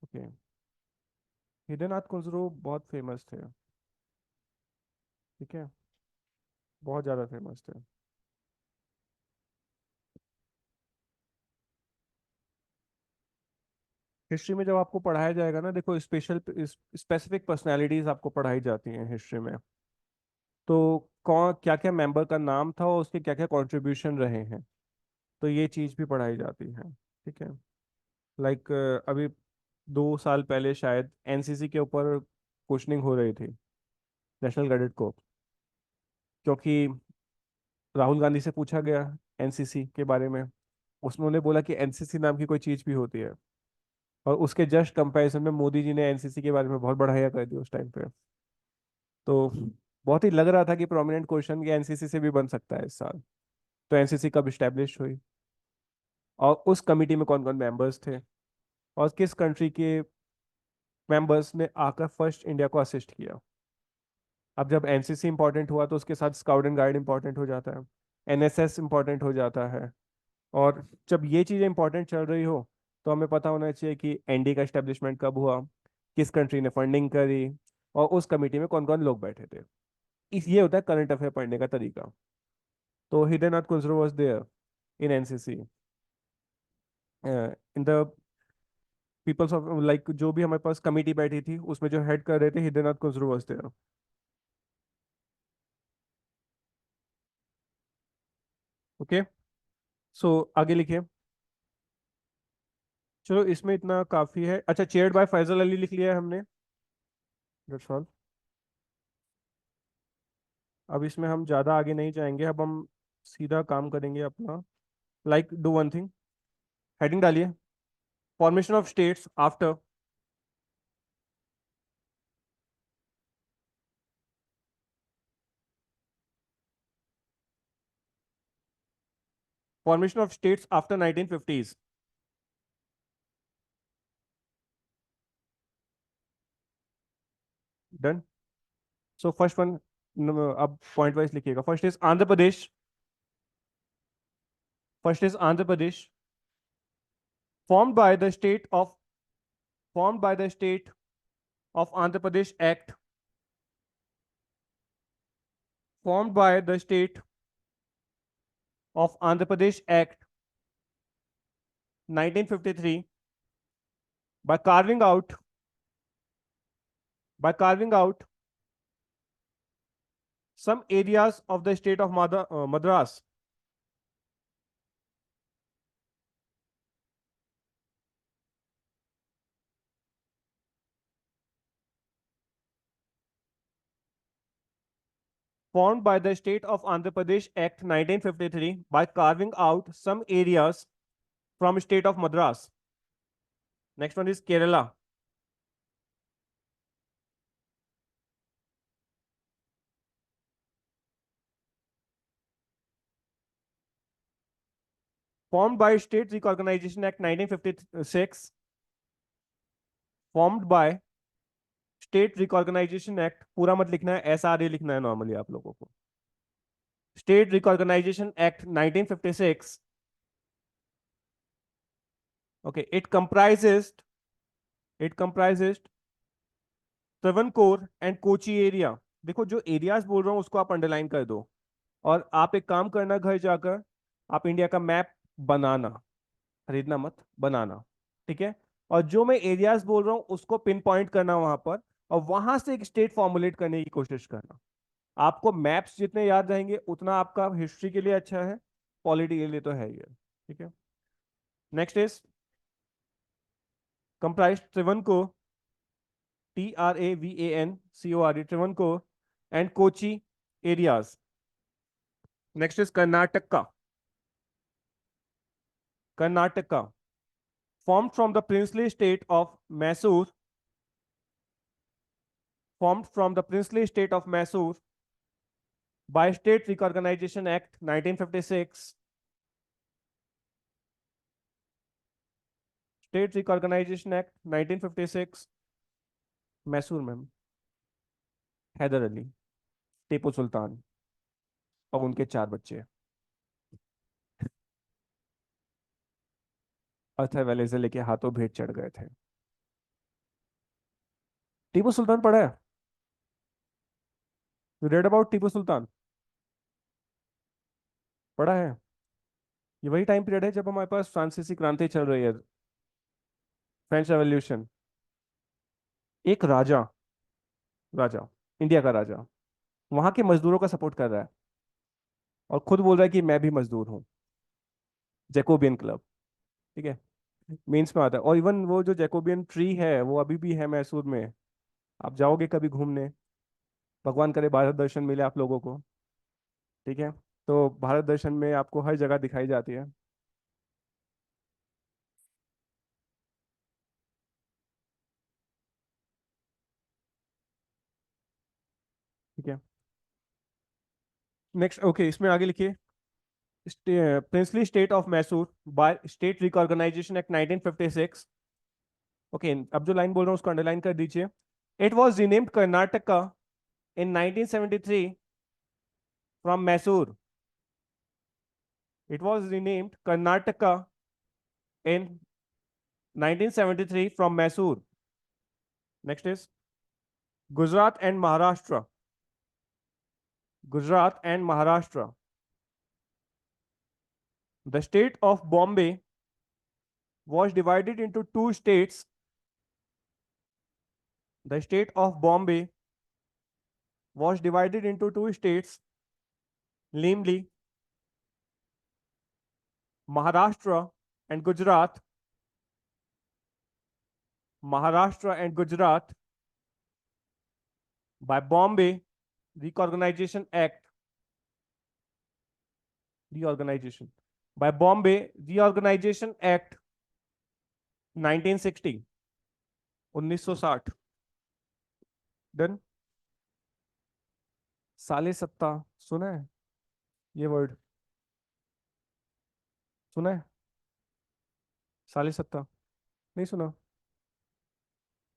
Okay. Hridaynath Kunzru बहुत famous थे, ठीक है, बहुत ज्यादा famous थे। History में जब आपको पढ़ाया जाएगा ना, देखो स्पेशल स्पेसिफिक पर्सनालिटीज आपको पढ़ाई जाती हैं हिस्ट्री में, तो कौन क्या क्या मेंबर का नाम था और उसके क्या क्या कंट्रीब्यूशन रहे हैं, तो ये चीज़ भी पढ़ाई जाती है, ठीक है। लाइक अभी 2 साल पहले शायद एनसीसी के ऊपर क्वेश्चनिंग हो रही थी, नेशनल कैडेट को, क्योंकि राहुल गांधी से पूछा गया एनसीसी के बारे में, उसने बोला कि एनसीसी नाम की कोई चीज़ भी होती है, और उसके जस्ट कंपैरिजन में मोदी जी ने एनसीसी के बारे में बहुत बढ़ाया कर दी उस टाइम पे। तो बहुत ही लग रहा था कि प्रोमिनेंट क्वेश्चन कि एनसीसी से भी बन सकता है इस साल। तो एनसीसी कब स्टैब्लिश हुई, और उस कमिटी में कौन कौन मेंबर्स थे, और किस कंट्री के मेंबर्स ने आकर फर्स्ट इंडिया को असिस्ट किया। अब जब एनसीसी इंपॉर्टेंट हुआ तो उसके साथ स्काउट एंड गाइड इंपॉर्टेंट हो जाता है, एनएसएस इंपॉर्टेंट हो जाता है, और जब ये चीज़ें इंपॉर्टेंट चल रही हो तो हमें पता होना चाहिए कि एनडी का एस्टेब्लिशमेंट कब हुआ, किस कंट्री ने फंडिंग करी, और उस कमेटी में कौन कौन लोग बैठे थे। इस ये होता है करंट अफेयर पढ़ने का तरीका। तो Hridaynath Kunzru was there in NCC, in the peoples of like, जो भी हमारे पास कमेटी बैठी थी उसमें जो हेड कर रहे थे Hridaynath Kunzru was there. Okay, so आगे लिखिए। चलो इसमें इतना काफी है। अच्छा, चेयर्ड बाय फैजल अली लिख लिया है हमने, दैट्स ऑल। अब इसमें हम ज़्यादा आगे नहीं जाएंगे, अब हम सीधा काम करेंगे अपना। Like do one thing, heading डालिए, formation of states after, formation of states after 1950s। Done. So first one, अब पॉइंट वाइज लिखिएगा। First is Andhra Pradesh, first is Andhra Pradesh, formed by the state of formed by the state of Andhra Pradesh Act, formed by the state of Andhra Pradesh Act 1953, by carving out by carving out some areas of the state of Madras, formed by the state of Andhra Pradesh Act 1953, by carving out some areas from state of Madras. Next one is Kerala, formed by State Reorganization Act 1956, formed by state reorganisation act, पूरा मत लिखना है, SRA लिखना है normally आप लोगों को। State reorganisation act 1956। Okay, it comprises Travancore and Kochi area. देखो जो एरियाज बोल रहा हूँ उसको आप अंडरलाइन कर दो, और आप एक काम करना, घर जाकर आप इंडिया का मैप बनाना, खरीदना मत, बनाना, ठीक है। और जो मैं एरियाज बोल रहा हूँ उसको पिन पॉइंट करना वहां पर, और वहां से एक स्टेट फॉर्मुलेट करने की कोशिश करना। आपको मैप्स जितने याद रहेंगे उतना आपका हिस्ट्री के लिए अच्छा है, पॉलिटी के लिए तो है ही है, ठीक है। Next is comprise Travancore, TRAVANCORE, Travancore and Kochi areas. Next is Karnataka, Karnataka formed from the princely state of Mysore, formed from the princely state of Mysore by State Reorganization Act 1956, State Reorganization Act 1956, Mysore में हैदर अली, टीपू सुल्तान और उनके 4 बच्चे अथर वैले से लेके हाथों भेंट चढ़ गए थे। टीपू सुल्तान पढ़ा है? You read about Tipu Sultan? पढ़ा है? ये वही टाइम पीरियड है जब हमारे पास फ्रांसीसी क्रांति चल रही है, फ्रेंच रेवोल्यूशन। एक राजा, राजा, इंडिया का राजा वहां के मजदूरों का सपोर्ट कर रहा है, और खुद बोल रहा है कि मैं भी मजदूर हूँ, जैकोबियन क्लब, ठीक है। मीन्स में आता है, और इवन वो जो जैकोबियन ट्री है वो अभी भी है मैसूर में। आप जाओगे कभी घूमने, भगवान करे भारत दर्शन मिले आप लोगों को, ठीक है। तो भारत दर्शन में आपको हर जगह दिखाई जाती है, ठीक है। नेक्स्ट, ओके, इसमें आगे लिखिए, princely state of Mysore by state reorganisation act 1956। Okay, अब जो लाइन बोल रहा हूँ उसको अंडरलाइन कर दीजिए। It was renamed Karnataka in 1973 from Mysore, it was renamed Karnataka in 1973 from Mysore. Next is Gujarat and Maharashtra, Gujarat and Maharashtra, the state of Bombay was divided into two states. The state of Bombay was divided into two states, namely Maharashtra and Gujarat. Maharashtra and Gujarat by Bombay Reorganization Act, reorganization by Bombay Reorganization Act 1960, 1960। Done. साले सत्ता, सुना है ये word? सुना है साले सत्ता? नहीं सुना?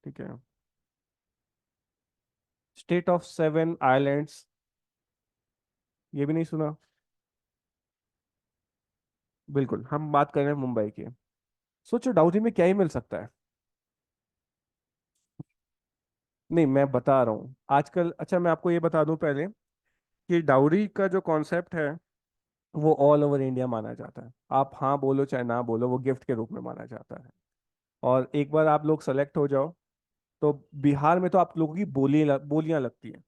ठीक है। स्टेट ऑफ सेवन आइलैंड्स, ये भी नहीं सुना? बिल्कुल, हम बात कर रहे हैं मुंबई की। सोचो डाउरी में क्या ही मिल सकता है। नहीं, मैं बता रहा हूँ आजकल। अच्छा, मैं आपको ये बता दूं पहले कि डाउरी का जो कॉन्सेप्ट है वो ऑल ओवर इंडिया माना जाता है। आप हाँ बोलो चाहे ना बोलो, वो गिफ्ट के रूप में माना जाता है। और एक बार आप लोग सेलेक्ट हो जाओ तो बिहार में तो आप लोगों की बोलियां लगती हैं।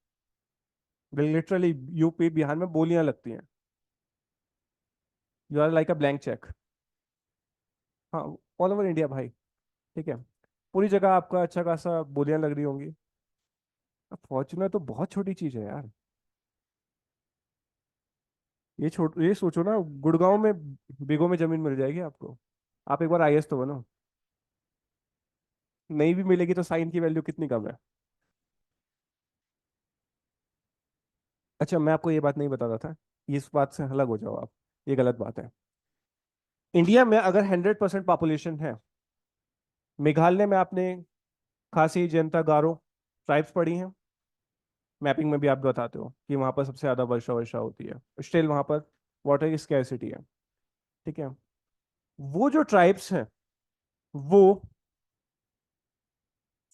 लिटरली यूपी बिहार में बोलियां लगती हैं। You are like a blank cheque. हाँ, ऑल ओवर इंडिया भाई। ठीक है, पूरी जगह आपका अच्छा खासा बोलियां लग रही होंगी। फॉर्चुनर तो बहुत छोटी चीज है यार। ये सोचो ना, गुड़गांव में बीघों में जमीन मिल जाएगी आपको। आप एक बार आईएएस तो बनो। नहीं भी मिलेगी तो साइन की वैल्यू कितनी कम है। अच्छा, मैं आपको ये बात नहीं बता रहा था, इस बात से अलग हो जाओ आप। ये गलत बात है। इंडिया में अगर 100% पॉपुलेशन है, मेघालय में आपने खासी, जनता, गारो ट्राइब्स पढ़ी हैं। मैपिंग में भी आप बताते हो कि वहां पर सबसे ज्यादा वर्षा वर्षा होती है, स्टिल वहां पर वाटर की स्कैरसिटी है। ठीक है। वो जो ट्राइब्स हैं वो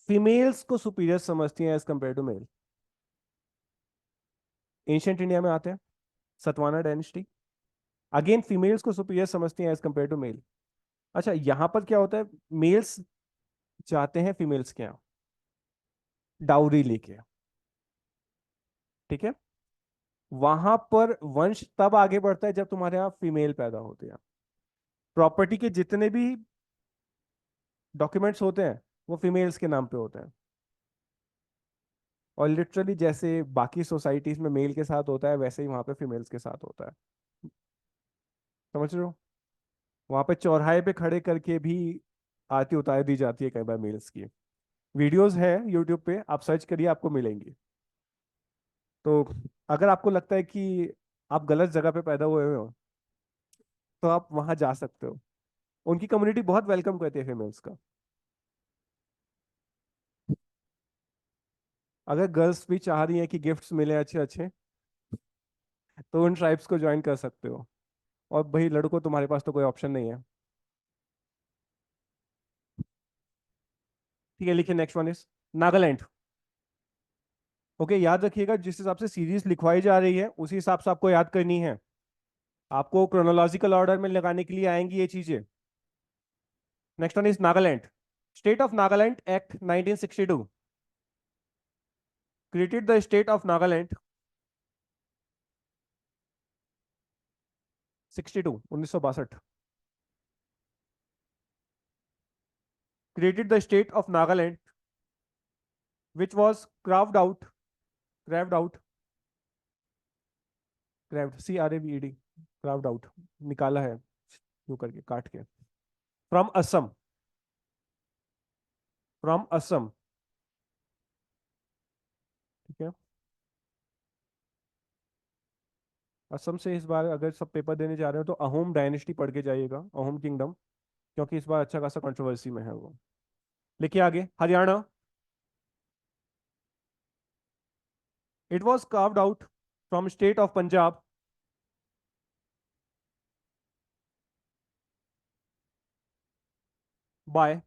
फीमेल्स को सुपीरियर समझती हैं as compare to male. Ancient India में आते हैं, सतवाना डायनेस्टी, अगेन फीमेल्स को सुपीरियर समझती हैं एज कम्पेयर टू मेल। अच्छा, यहां पर क्या होता है, मेल्स जाते हैं फीमेल्स के यहाँ डाउरी लेके। ठीक है। वहां पर वंश तब आगे बढ़ता है जब तुम्हारे यहाँ फीमेल पैदा होते हैं। प्रॉपर्टी के जितने भी डॉक्यूमेंट्स होते हैं वो फीमेल्स के नाम पे होते हैं। और लिटरली जैसे बाकी सोसाइटीज में मेल के साथ होता है, वैसे ही वहां पे फीमेल्स के साथ होता है। समझ रहे हो? वहां पे चौराहे पे खड़े करके भी आरती उतार दी जाती है कई बार मेल्स की। वीडियोस है यूट्यूब पे, आप सर्च करिए आपको मिलेंगी। तो अगर आपको लगता है कि आप गलत जगह पे पैदा हुए हो तो आप वहां जा सकते हो। उनकी कम्युनिटी बहुत वेलकम करती है फीमेल्स का। अगर गर्ल्स भी चाह रही हैं कि गिफ्ट्स मिले अच्छे अच्छे, तो उन ट्राइब्स को ज्वाइन कर सकते हो। और भाई लड़कों, तुम्हारे पास तो कोई ऑप्शन नहीं है। ठीक है, लिखिए next one is Nagaland. Okay, याद रखिएगा जिस हिसाब से सीरीज लिखवाई जा रही है उसी हिसाब से आपको याद करनी है। आपको क्रोनोलॉजिकल ऑर्डर में लगाने के लिए आएंगी ये चीजें। Next one is Nagaland. State of Nagaland act 1962 created the state of Nagaland. 62, 1962 created the state of Nagaland, which was carved out, carved, CRAVED, carved out, निकाला है यूं करके काट के, फ्रॉम असम, फ्रॉम असम। ठीक है। असम से इस बार अगर सब पेपर देने जा रहे हो तो अहोम डायनेस्टी पढ़ के जाइएगा, अहोम किंगडम, क्योंकि इस बार अच्छा खासा कंट्रोवर्सी में है वो। लिखिए आगे, Haryana. It was carved out from state of Punjab by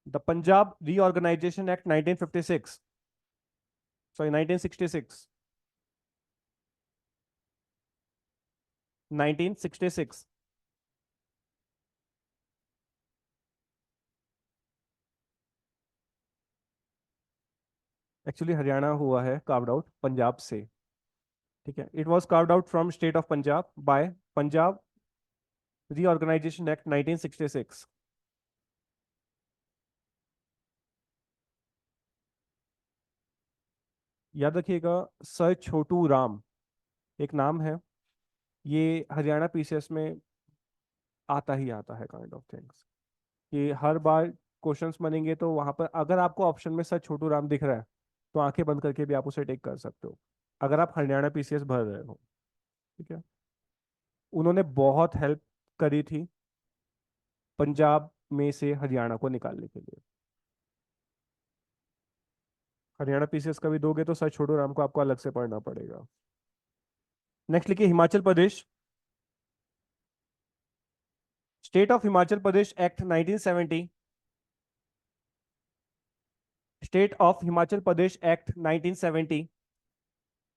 the Punjab reorganisation act 1956, sorry 1966, 1966। Actually Haryana हुआ है कार्व्ड आउट पंजाब से। ठीक है, it was carved out from state of Punjab by Punjab reorganisation act 1966। याद रखिएगा, सर छोटू राम एक नाम है। ये हरियाणा पीसीएस में आता ही आता है, काइंड ऑफ थिंग्स, कि हर बार क्वेश्चंस बनेंगे तो वहां पर अगर आपको ऑप्शन में सर छोटू राम दिख रहा है तो आंखें बंद करके भी आप उसे टेक कर सकते हो, अगर आप हरियाणा पीसीएस भर रहे हो। ठीक है। उन्होंने बहुत हेल्प करी थी पंजाब में से हरियाणा को निकालने के लिए। हरियाणा पीसीएस का भी दोगे तो सर छोटू राम को आपको अलग से पढ़ना पड़ेगा। नेक्स्ट लिखिए Himachal Pradesh. State of Himachal Pradesh act 1970। State of Himachal Pradesh act 1970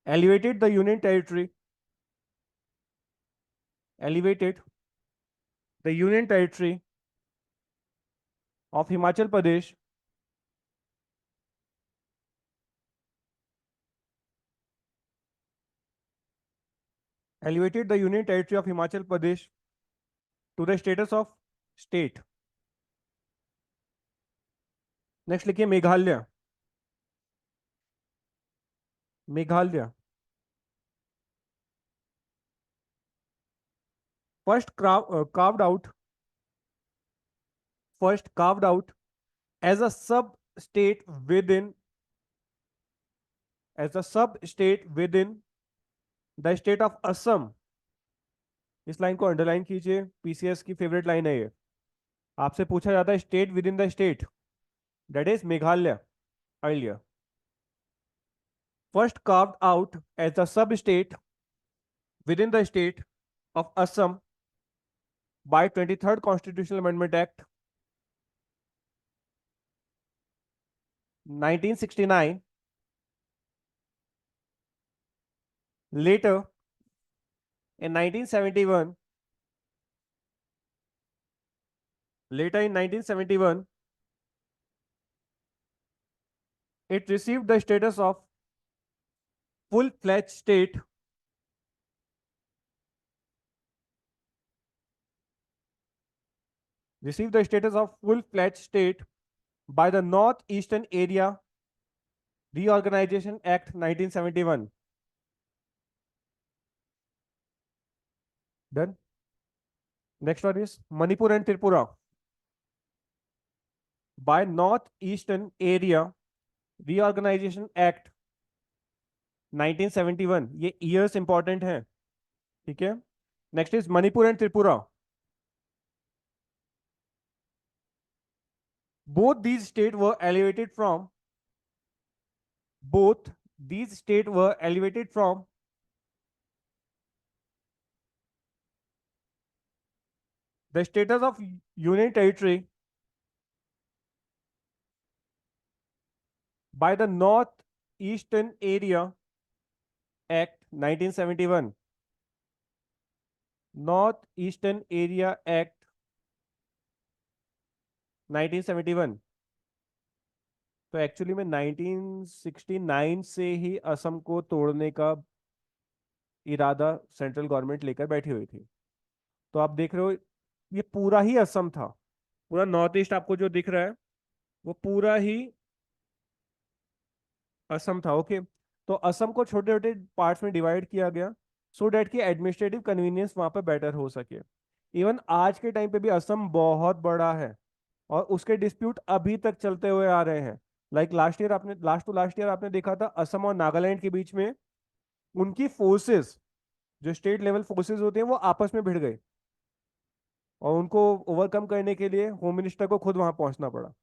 elevated the union territory elevated the union territory of Himachal Pradesh elevated the union territory of Himachal Pradesh to the status of state. Next लिखिए Meghalaya. Meghalaya first carved out first carved out as a sub state within as a sub state within the state of Assam। इस line को underline कीजिए, PCS की favourite line है ये। आपसे पूछा जाता है state with in the state, that is Meghalaya earlier. First carved out as a sub state within the state of Assam by 23rd Constitutional Amendment Act 1969, later in 1971 it received the status of full-fledged state by the Northeastern Area Reorganization Act 1971. Done. Next one is Manipur and Tripura. By Northeastern Area Reorganization Act 1971, ये years important है। ठीक है। Next is Manipur and Tripura. Both these states were elevated from the status of union territory by the Northeastern Area Act 1971. Northeastern Area Act 1971। तो actually में 1969 से ही असम को तोड़ने का इरादा सेंट्रल गवर्नमेंट लेकर बैठी हुई थी। तो आप देख रहे हो ये पूरा ही असम था, पूरा नॉर्थ ईस्ट आपको जो दिख रहा है वो पूरा ही असम था। ओके। तो असम को छोटे छोटे पार्ट्स में डिवाइड किया गया सो डैट कि एडमिनिस्ट्रेटिव कन्वीनियंस वहां पर बेटर हो सके। इवन आज के टाइम पे भी असम बहुत बड़ा है और उसके डिस्प्यूट अभी तक चलते हुए आ रहे हैं। लाइक लास्ट ईयर आपने देखा था असम और नागालैंड के बीच में उनकी फोर्सेस, जो स्टेट लेवल फोर्सेस होते हैं, वो आपस में भिड़ गए और उनको ओवरकम करने के लिए होम मिनिस्टर को खुद वहां पहुंचना पड़ा।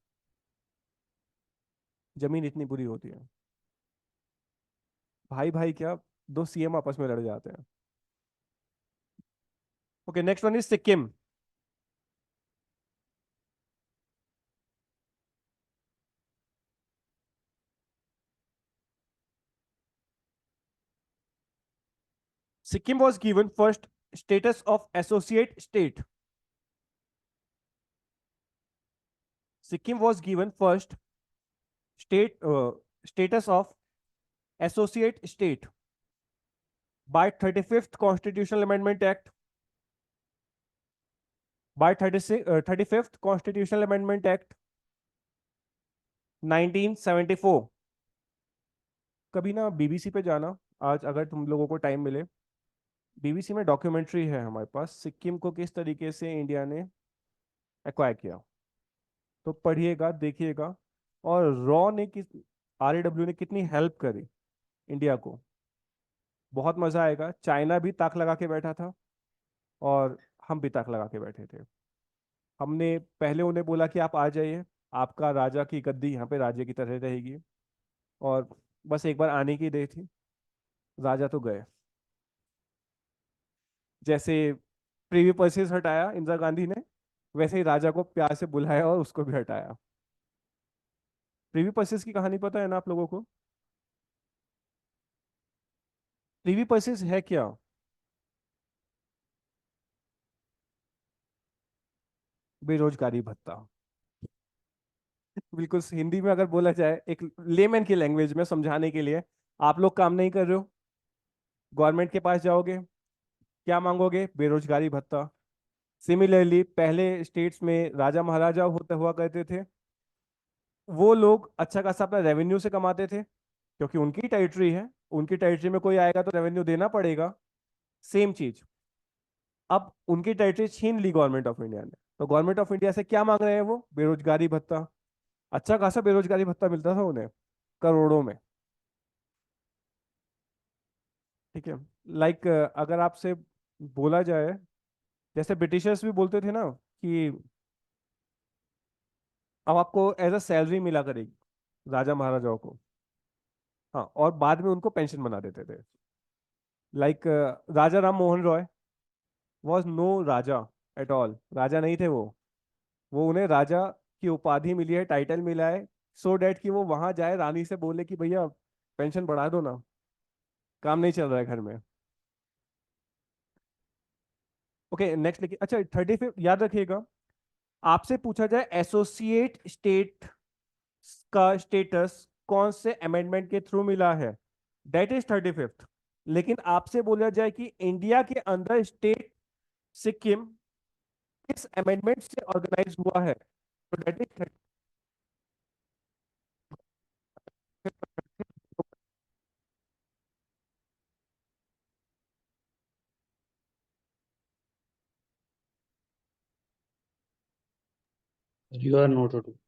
जमीन इतनी बुरी होती है। भाई भाई क्या, दो सीएम आपस में लड़ जाते हैं। Okay, next one is Sikkim. Sikkim was given first status of associate state. Sikkim was given first status of associate state by 35th Constitutional Amendment Act 35th Constitutional Amendment Act 1974। कभी ना बीबीसी पे जाना, आज अगर तुम लोगों को टाइम मिले। बीबीसी में डॉक्यूमेंट्री है हमारे पास, सिक्किम को किस तरीके से इंडिया ने एक्वायर किया। तो पढ़िएगा, देखिएगा। और रॉ ने किस, आरएडब्ल्यू ने कितनी हेल्प करी इंडिया को। बहुत मजा आएगा। चाइना भी ताक लगा के बैठा था, और हम भी ताक लगा के बैठे थे। हमने पहले उन्हें बोला कि आप आ जाइए, आपका राजा की गद्दी यहाँ पे राज्य की तरह रहेगी। और बस एक बार आने की देर थी, राजा तो गए। जैसे प्रीवी पर्सेस हटाया इंदिरा गांधी ने, वैसे ही राजा को प्यार से बुलाया और उसको भी हटाया। प्रीवी पर्सेस की कहानी पता है ना आप लोगों को? प्रीवी पर्सेस है क्या? बेरोजगारी भत्ता। बिल्कुल हिंदी में अगर बोला जाए, एक लेमैन की लैंग्वेज में समझाने के लिए, आप लोग काम नहीं कर रहे हो, गवर्नमेंट के पास जाओगे, क्या मांगोगे? बेरोजगारी भत्ता। सिमिलरली पहले स्टेट्स में राजा महाराजा होते हुआ करते थे, वो लोग अच्छा खासा अपना रेवेन्यू से कमाते थे, क्योंकि उनकी टेरिटरी है, उनकी टेरिटरी में कोई आएगा तो रेवेन्यू देना पड़ेगा। सेम चीज, अब उनकी टेरिटरी छीन ली गवर्नमेंट ऑफ इंडिया ने, तो गवर्नमेंट ऑफ इंडिया से क्या मांग रहे हैं वो? बेरोजगारी भत्ता। अच्छा खासा बेरोजगारी भत्ता मिलता था उन्हें, करोड़ों में। ठीक है। लाइक अगर आपसे बोला जाए, जैसे ब्रिटिशर्स भी बोलते थे ना कि अब आपको एज अ सैलरी मिला करेगी राजा महाराजाओं को। हाँ, और बाद में उनको पेंशन बना देते थे। Like Raja Ram Mohan Roy was no raja at all, राजा नहीं थे वो उन्हें राजा की उपाधि मिली है, टाइटल मिला है, सो डैट कि वो वहां जाए, रानी से बोले कि भैया पेंशन बढ़ा दो ना, काम नहीं चल रहा है घर में। ओके, नेक्स्ट लिखिए। अच्छा, 35 याद रखिएगा। आपसे पूछा जाए एसोसिएट स्टेट का स्टेटस कौन से अमेंडमेंट के थ्रू मिला है, दैट इज 35th। लेकिन आपसे बोला जाए कि इंडिया के अंदर स्टेट सिक्किम किस अमेंडमेंट से ऑर्गेनाइज हुआ है, तो that is. You are not audible.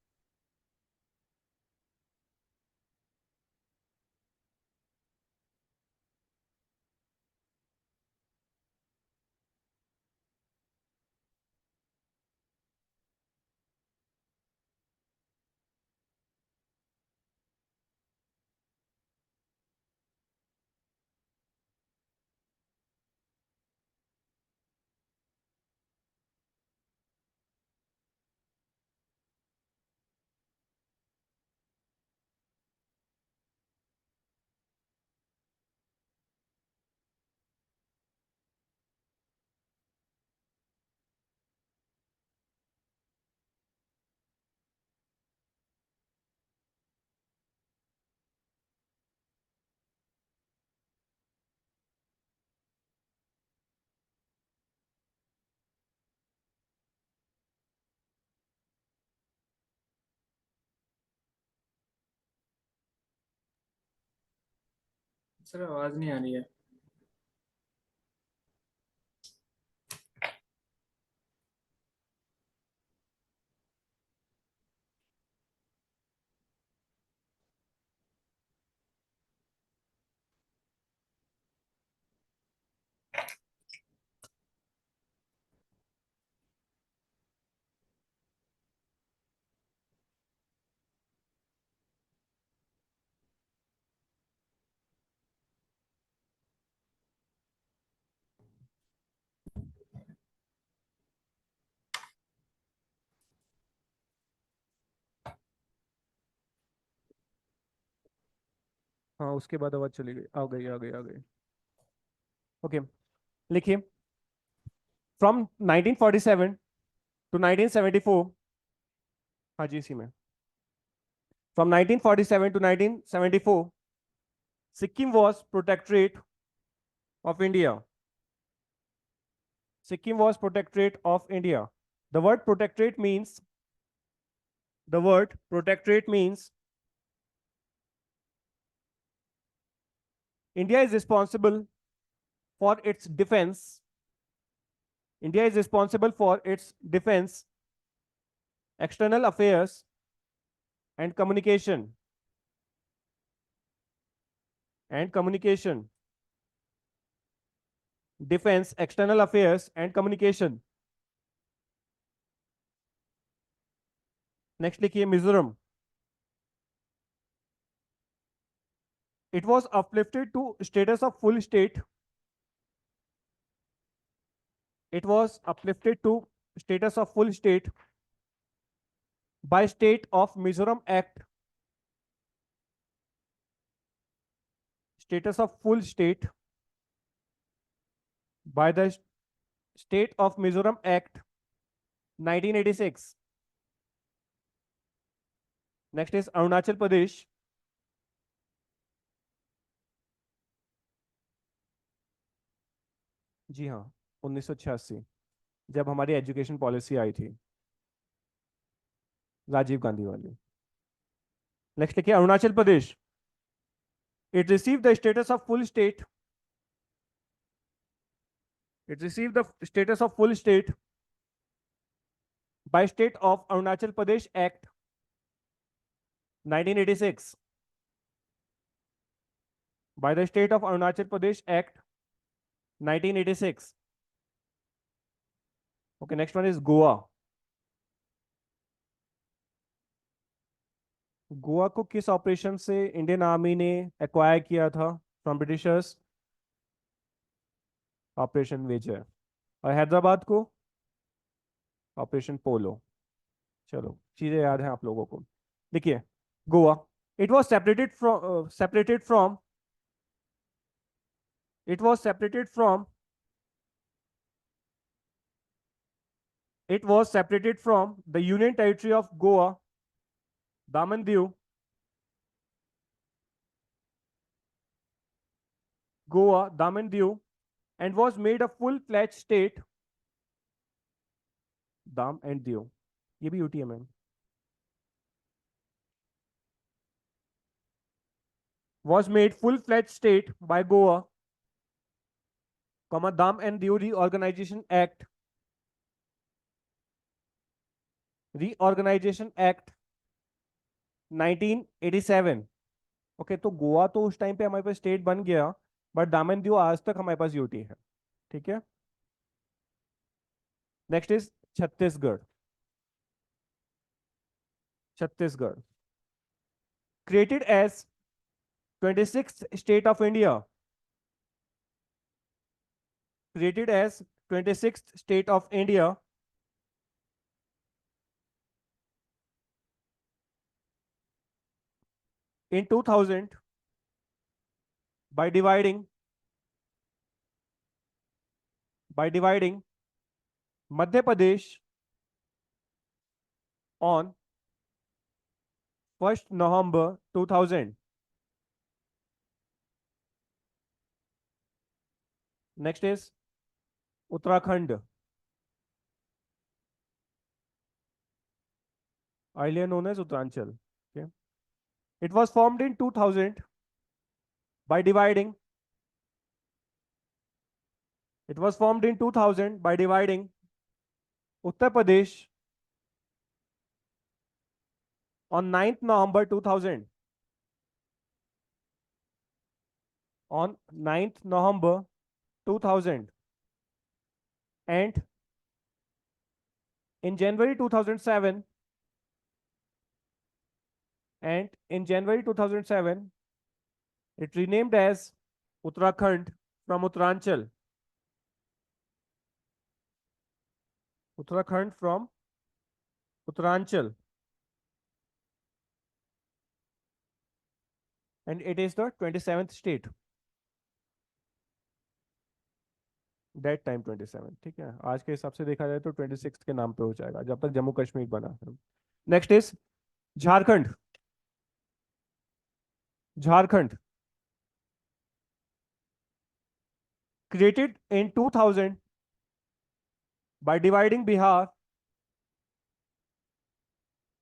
Sir आवाज नहीं आ रही है। हाँ, उसके बाद आवाज चली गई, आ गई आ गई आ गई। ओके, लिखिए। From 1947 to 1974। हाँ जी, इसी में। From 1947 to 1974, Sikkim was protectorate of India. Sikkim was protectorate of India. The word protectorate means, the word protectorate means India is responsible for its defense. India is responsible for its defense, external affairs, and communication. And communication. Defense, external affairs, and communication. Next लिखिए Mizoram. It was uplifted to status of full state. It was uplifted to status of full state by State of Mizoram Act. Status of full state by the State of Mizoram Act 1986. Next is Arunachal Pradesh. जी हाँ, 1986 जब हमारी education policy आई थी राजीव गांधी वाली. Next लिखिए Arunachal Pradesh. It received the status of full state. It received the status of full state by State of Arunachal Pradesh Act 1986. By the State of Arunachal Pradesh Act 1986. Okay, next one is Goa. Goa को किस operation से Indian army ने acquire किया था from Britishers? Operation विजय. और हैदराबाद को operation पोलो. चलो चीजें याद हैं आप लोगों को. देखिए Goa. It was separated from it was separated from the Union Territory of Goa, Daman Diu, and was made a full-fledged state. Dam and Diu, ये भी यूटी है ma'am. Was made full-fledged state by Goa, Dam and Diu Reorganization Act 1987. Okay तो गोवा तो उस time पे हमारे पास state बन गया, बट दामन दियो आज तक हमारे पास यूटी है. ठीक है. Next is Chhattisgarh. Chhattisgarh created as 26th state of India. Created as 26th state of India in 2000 by dividing Madhya Pradesh on 1st November 2000. Next is Uttarakhand. Earlier known as Uttaranchal. Okay. It was formed in 2000 by dividing. It was formed in 2000 by dividing Uttar Pradesh on 9th November 2000. On 9th November 2000. And in January 2007, it renamed as Uttarakhand from Uttaranchal. Uttarakhand from Uttaranchal. And it is the 27th state. That time 27. ठीक है. आज के हिसाब से देखा जाए तो 26 के नाम पे हो जाएगा जब तक जम्मू कश्मीर बना. Next is Jharkhand. Jharkhand created in 2000 by dividing Bihar.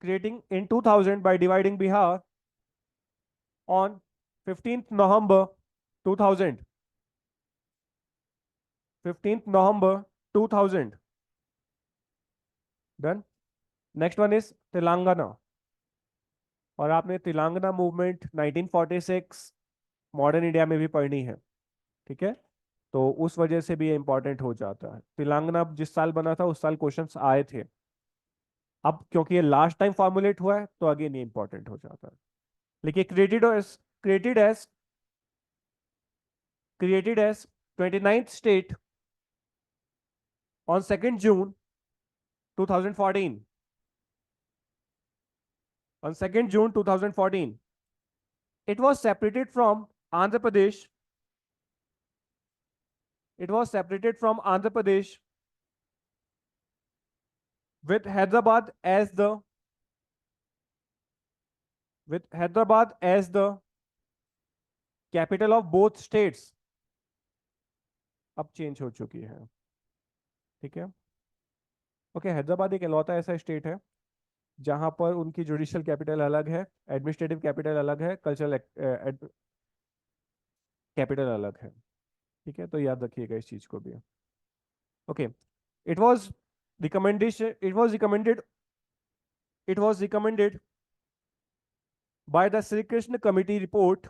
Creating in 2000 by dividing Bihar on 15th November 2000, 15th November 2000. Done. Next one is Telangana, और आपने तेलंगाना मूवमेंट 1946 मॉडर्न इंडिया में भी पढ़नी है, ठीक है? तो उस वजह से भी ये इंपॉर्टेंट हो जाता है। तेलंगाना जिस साल बना था उस साल क्वेश्चंस आए थे। अब क्योंकि ये लास्ट टाइम फॉर्मुलेट हुआ है तो अगेन ये इंपॉर्टेंट हो जाता है। लेकिन created as created as 29th state on 2nd June 2014. On 2nd June 2014, it was separated from Andhra Pradesh. It was separated from Andhra Pradesh with Hyderabad as the capital of both states. अब change हो चुकी है, ठीक है? Okay, Hyderabad एक इकलौता ऐसा state है जहां पर उनकी जुडिशियल कैपिटल अलग है, एडमिनिस्ट्रेटिव कैपिटल अलग है, कल्चरल कैपिटल अलग है, ठीक है? तो याद रखिएगा इस चीज को भी। Okay, it was recommendation it was recommended by the Sri Krishna committee report.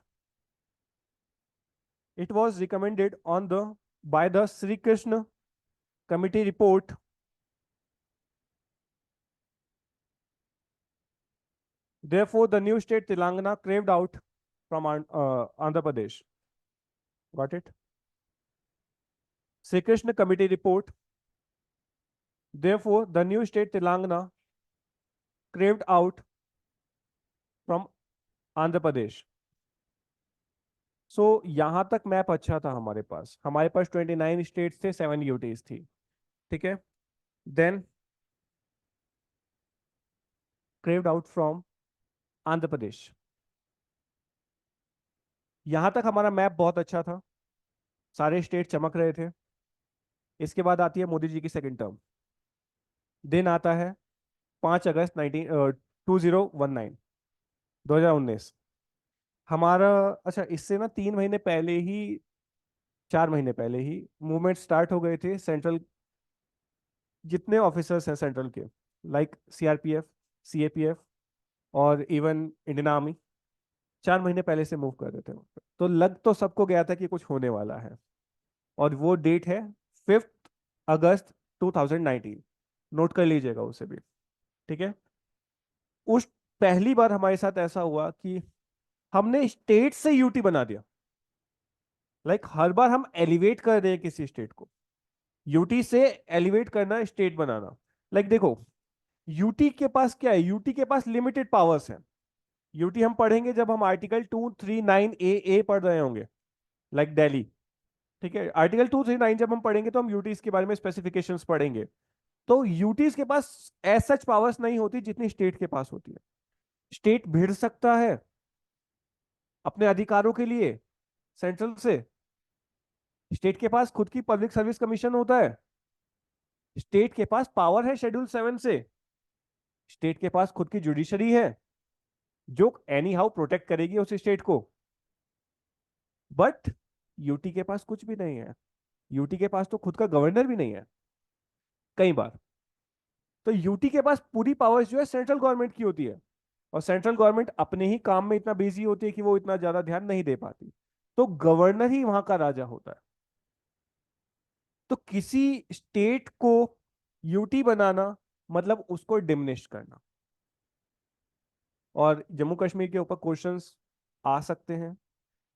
It was recommended on the by the Sri Krishna committee report. Therefore, the new state Telangana craved out from Andhra Pradesh. Got it? Sri Krishna committee report. Therefore, the new state Telangana craved out from Andhra Pradesh. सो यहां तक map अच्छा था हमारे पास 29 states थे, 7 UTs थी, ठीक है? Then carved out from Andhra Pradesh. यहां तक हमारा मैप बहुत अच्छा था, सारे स्टेट चमक रहे थे। इसके बाद आती है मोदी जी की सेकंड टर्म। दिन आता है 5 अगस्त 2019। हमारा, अच्छा, इससे ना 3 महीने पहले ही, 4 महीने पहले ही मूवमेंट स्टार्ट हो गए थे। सेंट्रल जितने ऑफिसर्स हैं सेंट्रल के, लाइक सीआरपीएफ, सीएपीएफ और इवन इंडियन आर्मी, 4 महीने पहले से मूव कर रहे थे। तो लग तो सबको गया था कि कुछ होने वाला है, और वो डेट है 5 अगस्त 2019। नोट कर लीजिएगा उसे भी, ठीक है? उस पहली बार हमारे साथ ऐसा हुआ कि हमने स्टेट से यूटी बना दिया। लाइक हर बार हम एलिवेट कर रहे हैं किसी स्टेट को, यूटी से एलिवेट करना, स्टेट बनाना। लाइक देखो, यूटी के पास क्या है? यूटी के पास लिमिटेड पावर्स हैं। यूटी हम पढ़ेंगे जब हम आर्टिकल 239 ए पढ़ रहे होंगे, लाइक दिल्ली, ठीक है? आर्टिकल 239 जब हम पढ़ेंगे तो हम यूटीज के बारे में स्पेसिफिकेशंस पढ़ेंगे। तो यूटीज के पास एज सच पावर्स नहीं होती जितनी स्टेट के पास होती है। स्टेट भिड़ सकता है अपने अधिकारों के लिए सेंट्रल से। स्टेट के पास खुद की पब्लिक सर्विस कमीशन होता है। स्टेट के पास पावर है शेड्यूल 7 से। स्टेट के पास खुद की जुडिशरी है जो एनी हाउ प्रोटेक्ट करेगी उस स्टेट को। बट यूटी के पास कुछ भी नहीं है। यूटी के पास तो खुद का गवर्नर भी नहीं है कई बार। तो यूटी के पास पूरी पावर्स जो है सेंट्रल गवर्नमेंट की होती है, और सेंट्रल गवर्नमेंट अपने ही काम में इतना बिजी होती है कि वो इतना ज्यादा ध्यान नहीं दे पाती। तो गवर्नर ही वहां का राजा होता है। तो किसी स्टेट को यूटी बनाना मतलब उसको डिमिनिश करना। और जम्मू कश्मीर के ऊपर क्वेश्चंस आ सकते हैं।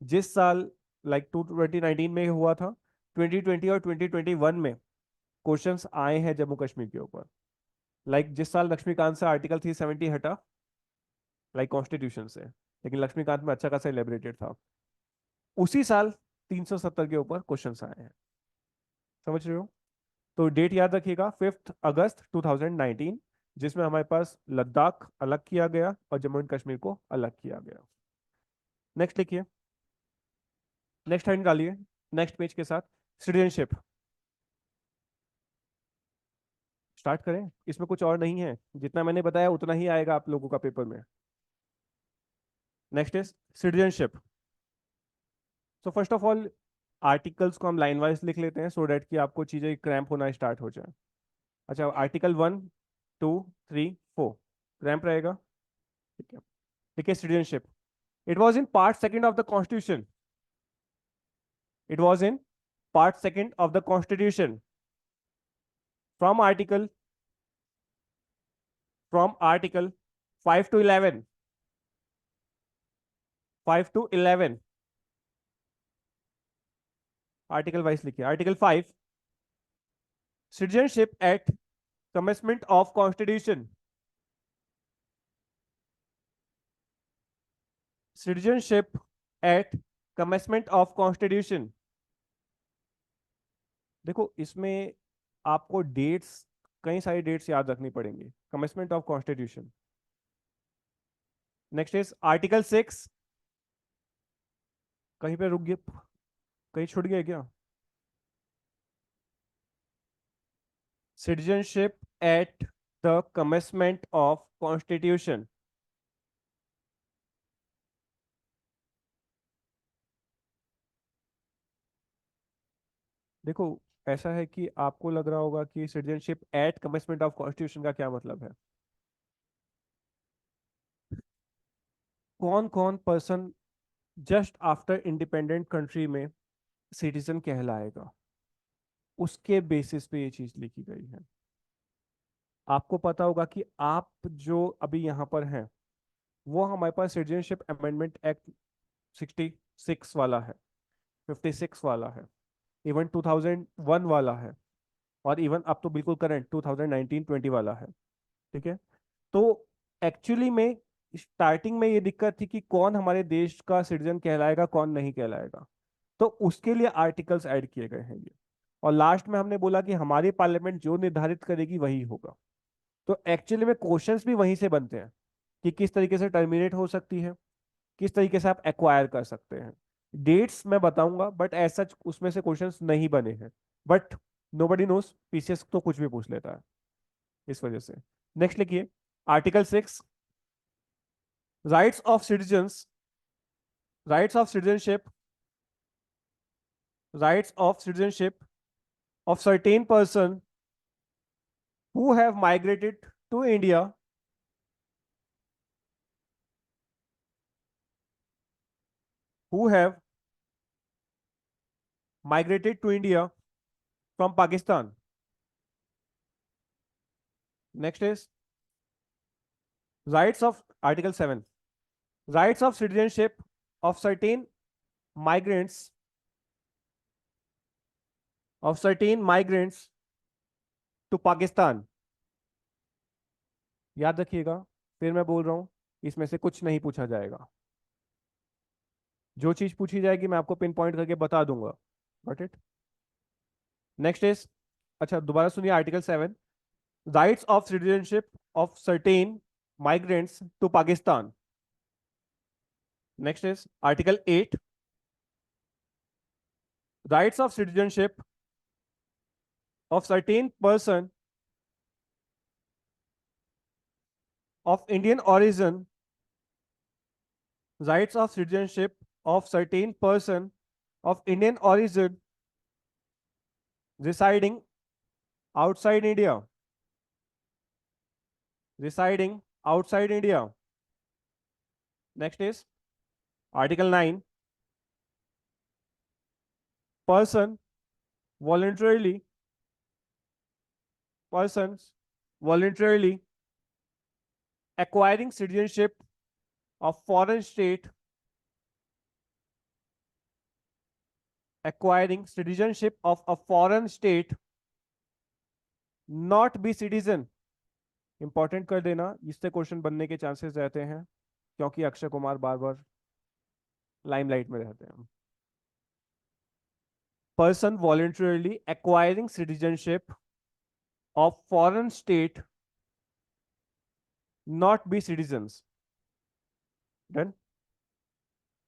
जिस साल, लाइक 2019 में हुआ था, 2020 और 2021 में क्वेश्चंस आए हैं जम्मू कश्मीर के ऊपर। लाइक जिस साल लक्ष्मीकांत से आर्टिकल 370 हटा, लाइक कॉन्स्टिट्यूशन से, लेकिन लक्ष्मीकांत में अच्छा खासा इलेबरेटेड था, उसी साल 370 के ऊपर क्वेश्चंस आए हैं। समझ रहे हो? तो डेट याद रखिएगा, 5 अगस्त 2019, जिसमें हमारे पास लद्दाख अलग किया गया और जम्मू एंड कश्मीर को अलग किया गया। नेक्स्ट लिखिए, नेक्स्ट हेडिंग डालिए नेक्स्ट पेज के साथ, सिटीजनशिप। स्टार्ट करें। इसमें कुछ और नहीं है, जितना मैंने बताया उतना ही आएगा आप लोगों का पेपर में। Next is citizenship. So first of all articles को हम लाइन वाइज लिख लेते हैं सो डैट कि आपको चीजें क्रैम्प होना स्टार्ट हो जाए। अच्छा, आर्टिकल 1, 2, 3, 4 क्रैम्प रहेगा। ठीक है। ठीक है, citizenship. It was in part second of the constitution. It was in part second of the constitution from article from article 5 to 11। 5 to 11 article wise लिखिए। Article 5, citizenship at commencement of constitution। citizenship at commencement of constitution। देखो इसमें आपको dates, कई सारी dates याद रखनी पड़ेंगी। commencement of constitution। Next is article 6। कहीं पे रुक गए, कहीं छूट गए क्या? citizenship at the commencement of constitution। देखो ऐसा है कि आपको लग रहा होगा कि citizenship at commencement of constitution का क्या मतलब है। कौन कौन person just after independent country में सिटीजन कहलाएगा, उसके बेसिस पे ये चीज लिखी गई है। आपको पता होगा कि आप जो अभी यहाँ पर हैं वो हमारे पास सिटीजनशिप अमेंडमेंट एक्ट 66 वाला है, 56 वाला है, इवन 2001 वाला है, और इवन अब तो बिल्कुल करंट 2019-20 वाला है। ठीक है। तो एक्चुअली में स्टार्टिंग में ये दिक्कत थी कि कौन हमारे देश का सिटीजन कहलाएगा कौन नहीं कहलाएगा, तो उसके लिए आर्टिकल्स ऐड किए गए हैं ये। और लास्ट में हमने बोला कि हमारी पार्लियामेंट जो निर्धारित करेगी वही होगा। तो एक्चुअली में क्वेश्चंस भी वहीं से बनते हैं कि किस तरीके से टर्मिनेट हो सकती है, किस तरीके से आप एक्वायर कर सकते हैं। डेट्स मैं बताऊंगा बट ऐसा उसमें से क्वेश्चंस नहीं बने हैं। बट नोबडी नोस, पीसीएस तो कुछ भी पूछ लेता है इस वजह से। नेक्स्ट लिखिए। Article 6, rights of citizens, rights of citizenship, rights of citizenship of certain person who have migrated to India, who have migrated to India from Pakistan. Next is rights of Article 7, rights of citizenship of certain migrants, of certain migrants to Pakistan। याद रखिएगा, फिर मैं बोल रहा हूं, इसमें से कुछ नहीं पूछा जाएगा। जो चीज पूछी जाएगी मैं आपको पिन पॉइंट करके बता दूंगा। Got it? नेक्स्ट इज, अच्छा दोबारा सुनिए। Article 7, rights of citizenship of certain migrants to Pakistan. Next is article 8, rights of citizenship of certain person of Indian origin, rights of citizenship of certain person of Indian origin residing outside India, residing outside India। Next is Article 9, person voluntarily, persons voluntarily acquiring citizenship of foreign state, acquiring citizenship of a foreign state, not be citizen। Important कर देना, इससे question बनने के chances रहते हैं क्योंकि अक्षय कुमार बार बार limelight में रहते हैं। Person voluntarily acquiring citizenship of foreign state, not be citizens. Done.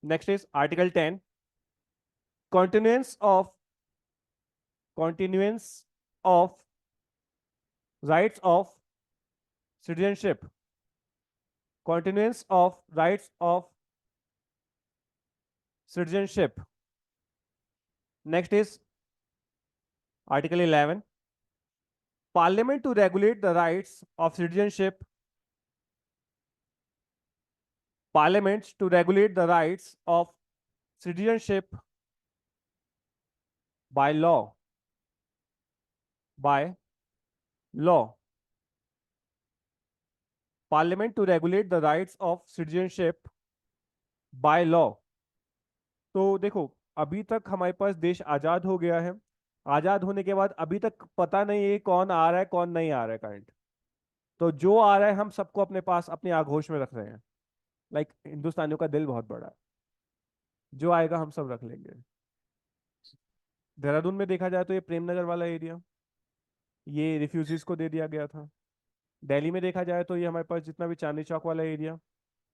Next is article 10, continuance of continuance of rights of citizenship, continuance of rights of citizenship next is article 11, parliament to regulate the rights of citizenship, parliaments to regulate the rights of citizenship by law, by law. Parliament to regulate the rights of citizenship by law. तो देखो, अभी तक हमारे पास देश आजाद हो गया है। आजाद होने के बाद अभी तक पता नहीं है कौन आ रहा है कौन नहीं आ रहा है करंट। तो जो आ रहा है हम सबको अपने पास अपने आगोश में रख रहे हैं। लाइक हिंदुस्तानियों का दिल बहुत बड़ा है, जो आएगा हम सब रख लेंगे। देहरादून में देखा जाए तो ये प्रेमनगर वाला एरिया, ये रिफ्यूजीज को दे दिया गया था। दिल्ली में देखा जाए तो ये हमारे पास जितना भी चांदनी चौक वाला एरिया,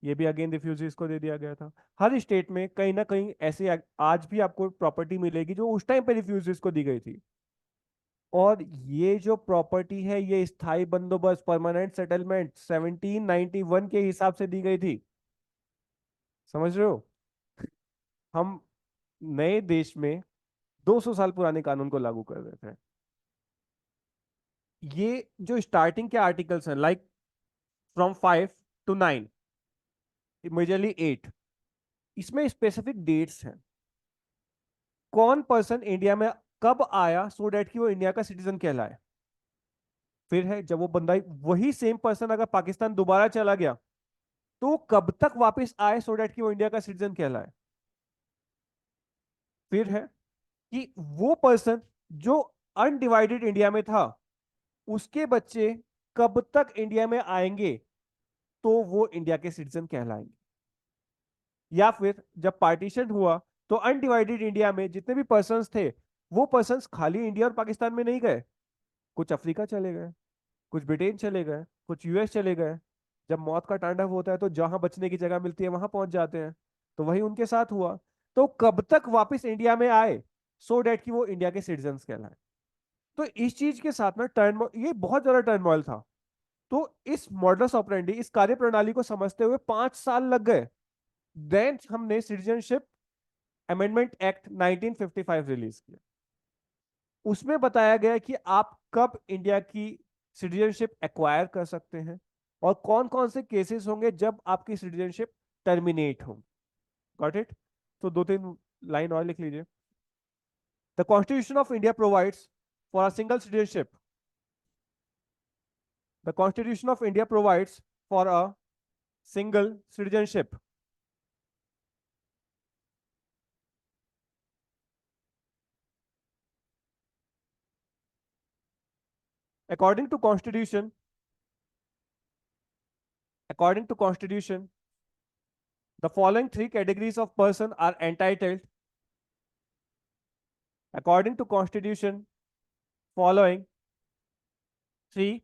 ये भी अगेन रिफ्यूजीज को दे दिया गया था। हर स्टेट में कहीं ना कहीं ऐसे आज भी आपको प्रॉपर्टी मिलेगी जो उस टाइम पे रिफ्यूजीज को दी गई थी। और ये जो प्रॉपर्टी है ये स्थायी बंदोबस्त परमानेंट सेटलमेंट 1791 के हिसाब से दी गई थी। समझ रहे हो? हम नए देश में 200 साल पुराने कानून को लागू कर रहे थे। ये जो स्टार्टिंग के आर्टिकल्स हैं, लाइक फ्रॉम 5 to 9, मेजरली 8, इसमें स्पेसिफिक डेट्स हैं। कौन पर्सन इंडिया में कब आया सो डैट कि वो इंडिया का सिटीजन कहलाए। फिर है जब वो बंदा, वही सेम पर्सन अगर पाकिस्तान दोबारा चला गया तो कब तक वापस आए सो डैट कि वो इंडिया का सिटीजन कहलाए। फिर है कि वो पर्सन जो अनडिवाइडेड इंडिया में था उसके बच्चे कब तक इंडिया में आएंगे तो वो इंडिया के सिटीजन कहलाएंगे। या फिर जब पार्टीशन हुआ तो अनडिवाइडेड इंडिया में जितने भी पर्सन्स थे वो पर्सन्स खाली इंडिया और पाकिस्तान में नहीं गए, कुछ अफ्रीका चले गए, कुछ ब्रिटेन चले गए, कुछ यूएस चले गए। जब मौत का तांडव होता है तो जहां बचने की जगह मिलती है वहां पहुंच जाते हैं। तो वही उनके साथ हुआ। तो कब तक वापस इंडिया में आए सो डैट कि वो इंडिया के सिटीजन कहलाए। तो इस चीज के साथ में टर्न, ये बहुत ज्यादा टर्नमोइल था। तो इस मॉडस ऑपरेंडी, इस कार्य प्रणाली को समझते हुए 5 साल लग गए। देन हमने सिटीजनशिप अमेंडमेंट एक्ट 1955 रिलीज किया। उसमें बताया गया कि आप कब इंडिया की सिटीजनशिप एक्वायर कर सकते हैं और कौन कौन से केसेस होंगे जब आपकी सिटीजनशिप टर्मिनेट हो। Got it? तो 2-3 लाइन और लिख लीजिए। The constitution of India provides for a single citizenship. The constitution of India provides for a single citizenship. according to constitution according to constitution, the following three categories of person are entitled. According to constitution, following three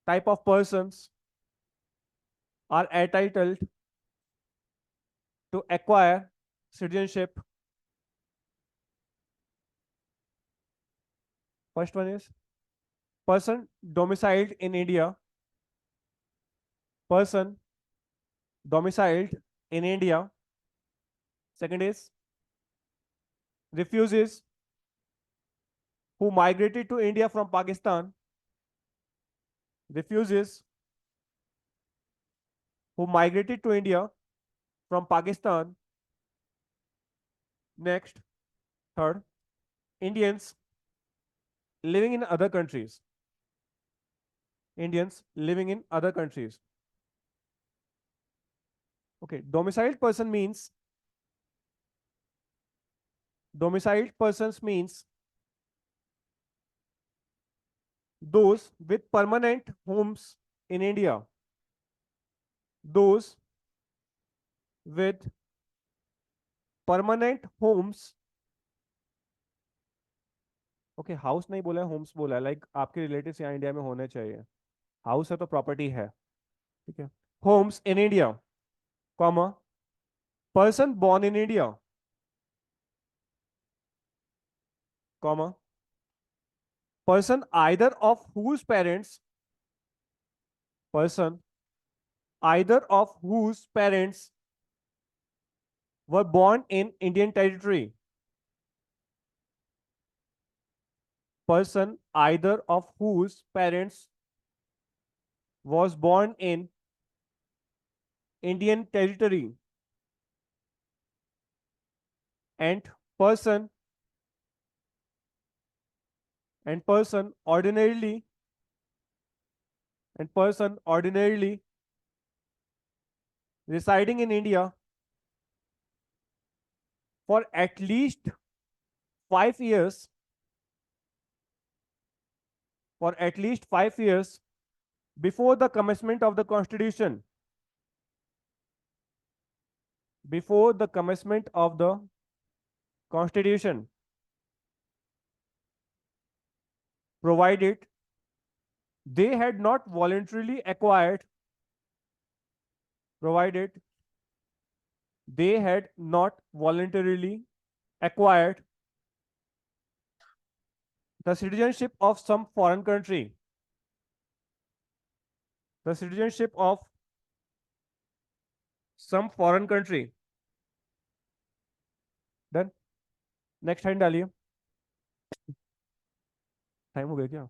type of persons are entitled to acquire citizenship. First one is person domiciled in India. Person domiciled in India. Second is refugees who migrated to India from Pakistan. Refugees who migrated to India from Pakistan. Next, third, Indians living in other countries. Indians living in other countries. Okay, domiciled persons means those with permanent homes in India. Those with permanent homes. Okay, house नहीं बोला है, Holmes बोला है। Like आपके relatives यहाँ India में होने चाहिए। हाउस है तो प्रॉपर्टी है, ठीक है। Homes in India, comma, person born in India, comma, person either of whose parents person either of whose parents were born in Indian territory. person either of whose parents was born in Indian territory, and person and person ordinarily ordinarily residing in India for at least 5 years, before the commencement of the constitution, before the commencement of the constitution, provided they had not voluntarily acquired, provided they had not voluntarily acquired the citizenship of some foreign country, the citizenship of some foreign country. Then next hand डालिए। Time हो गया क्या?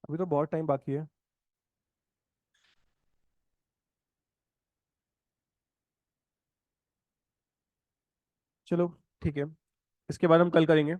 अभी तो बहुत time बाकी है। चलो ठीक है, इसके बाद हम कल करेंगे।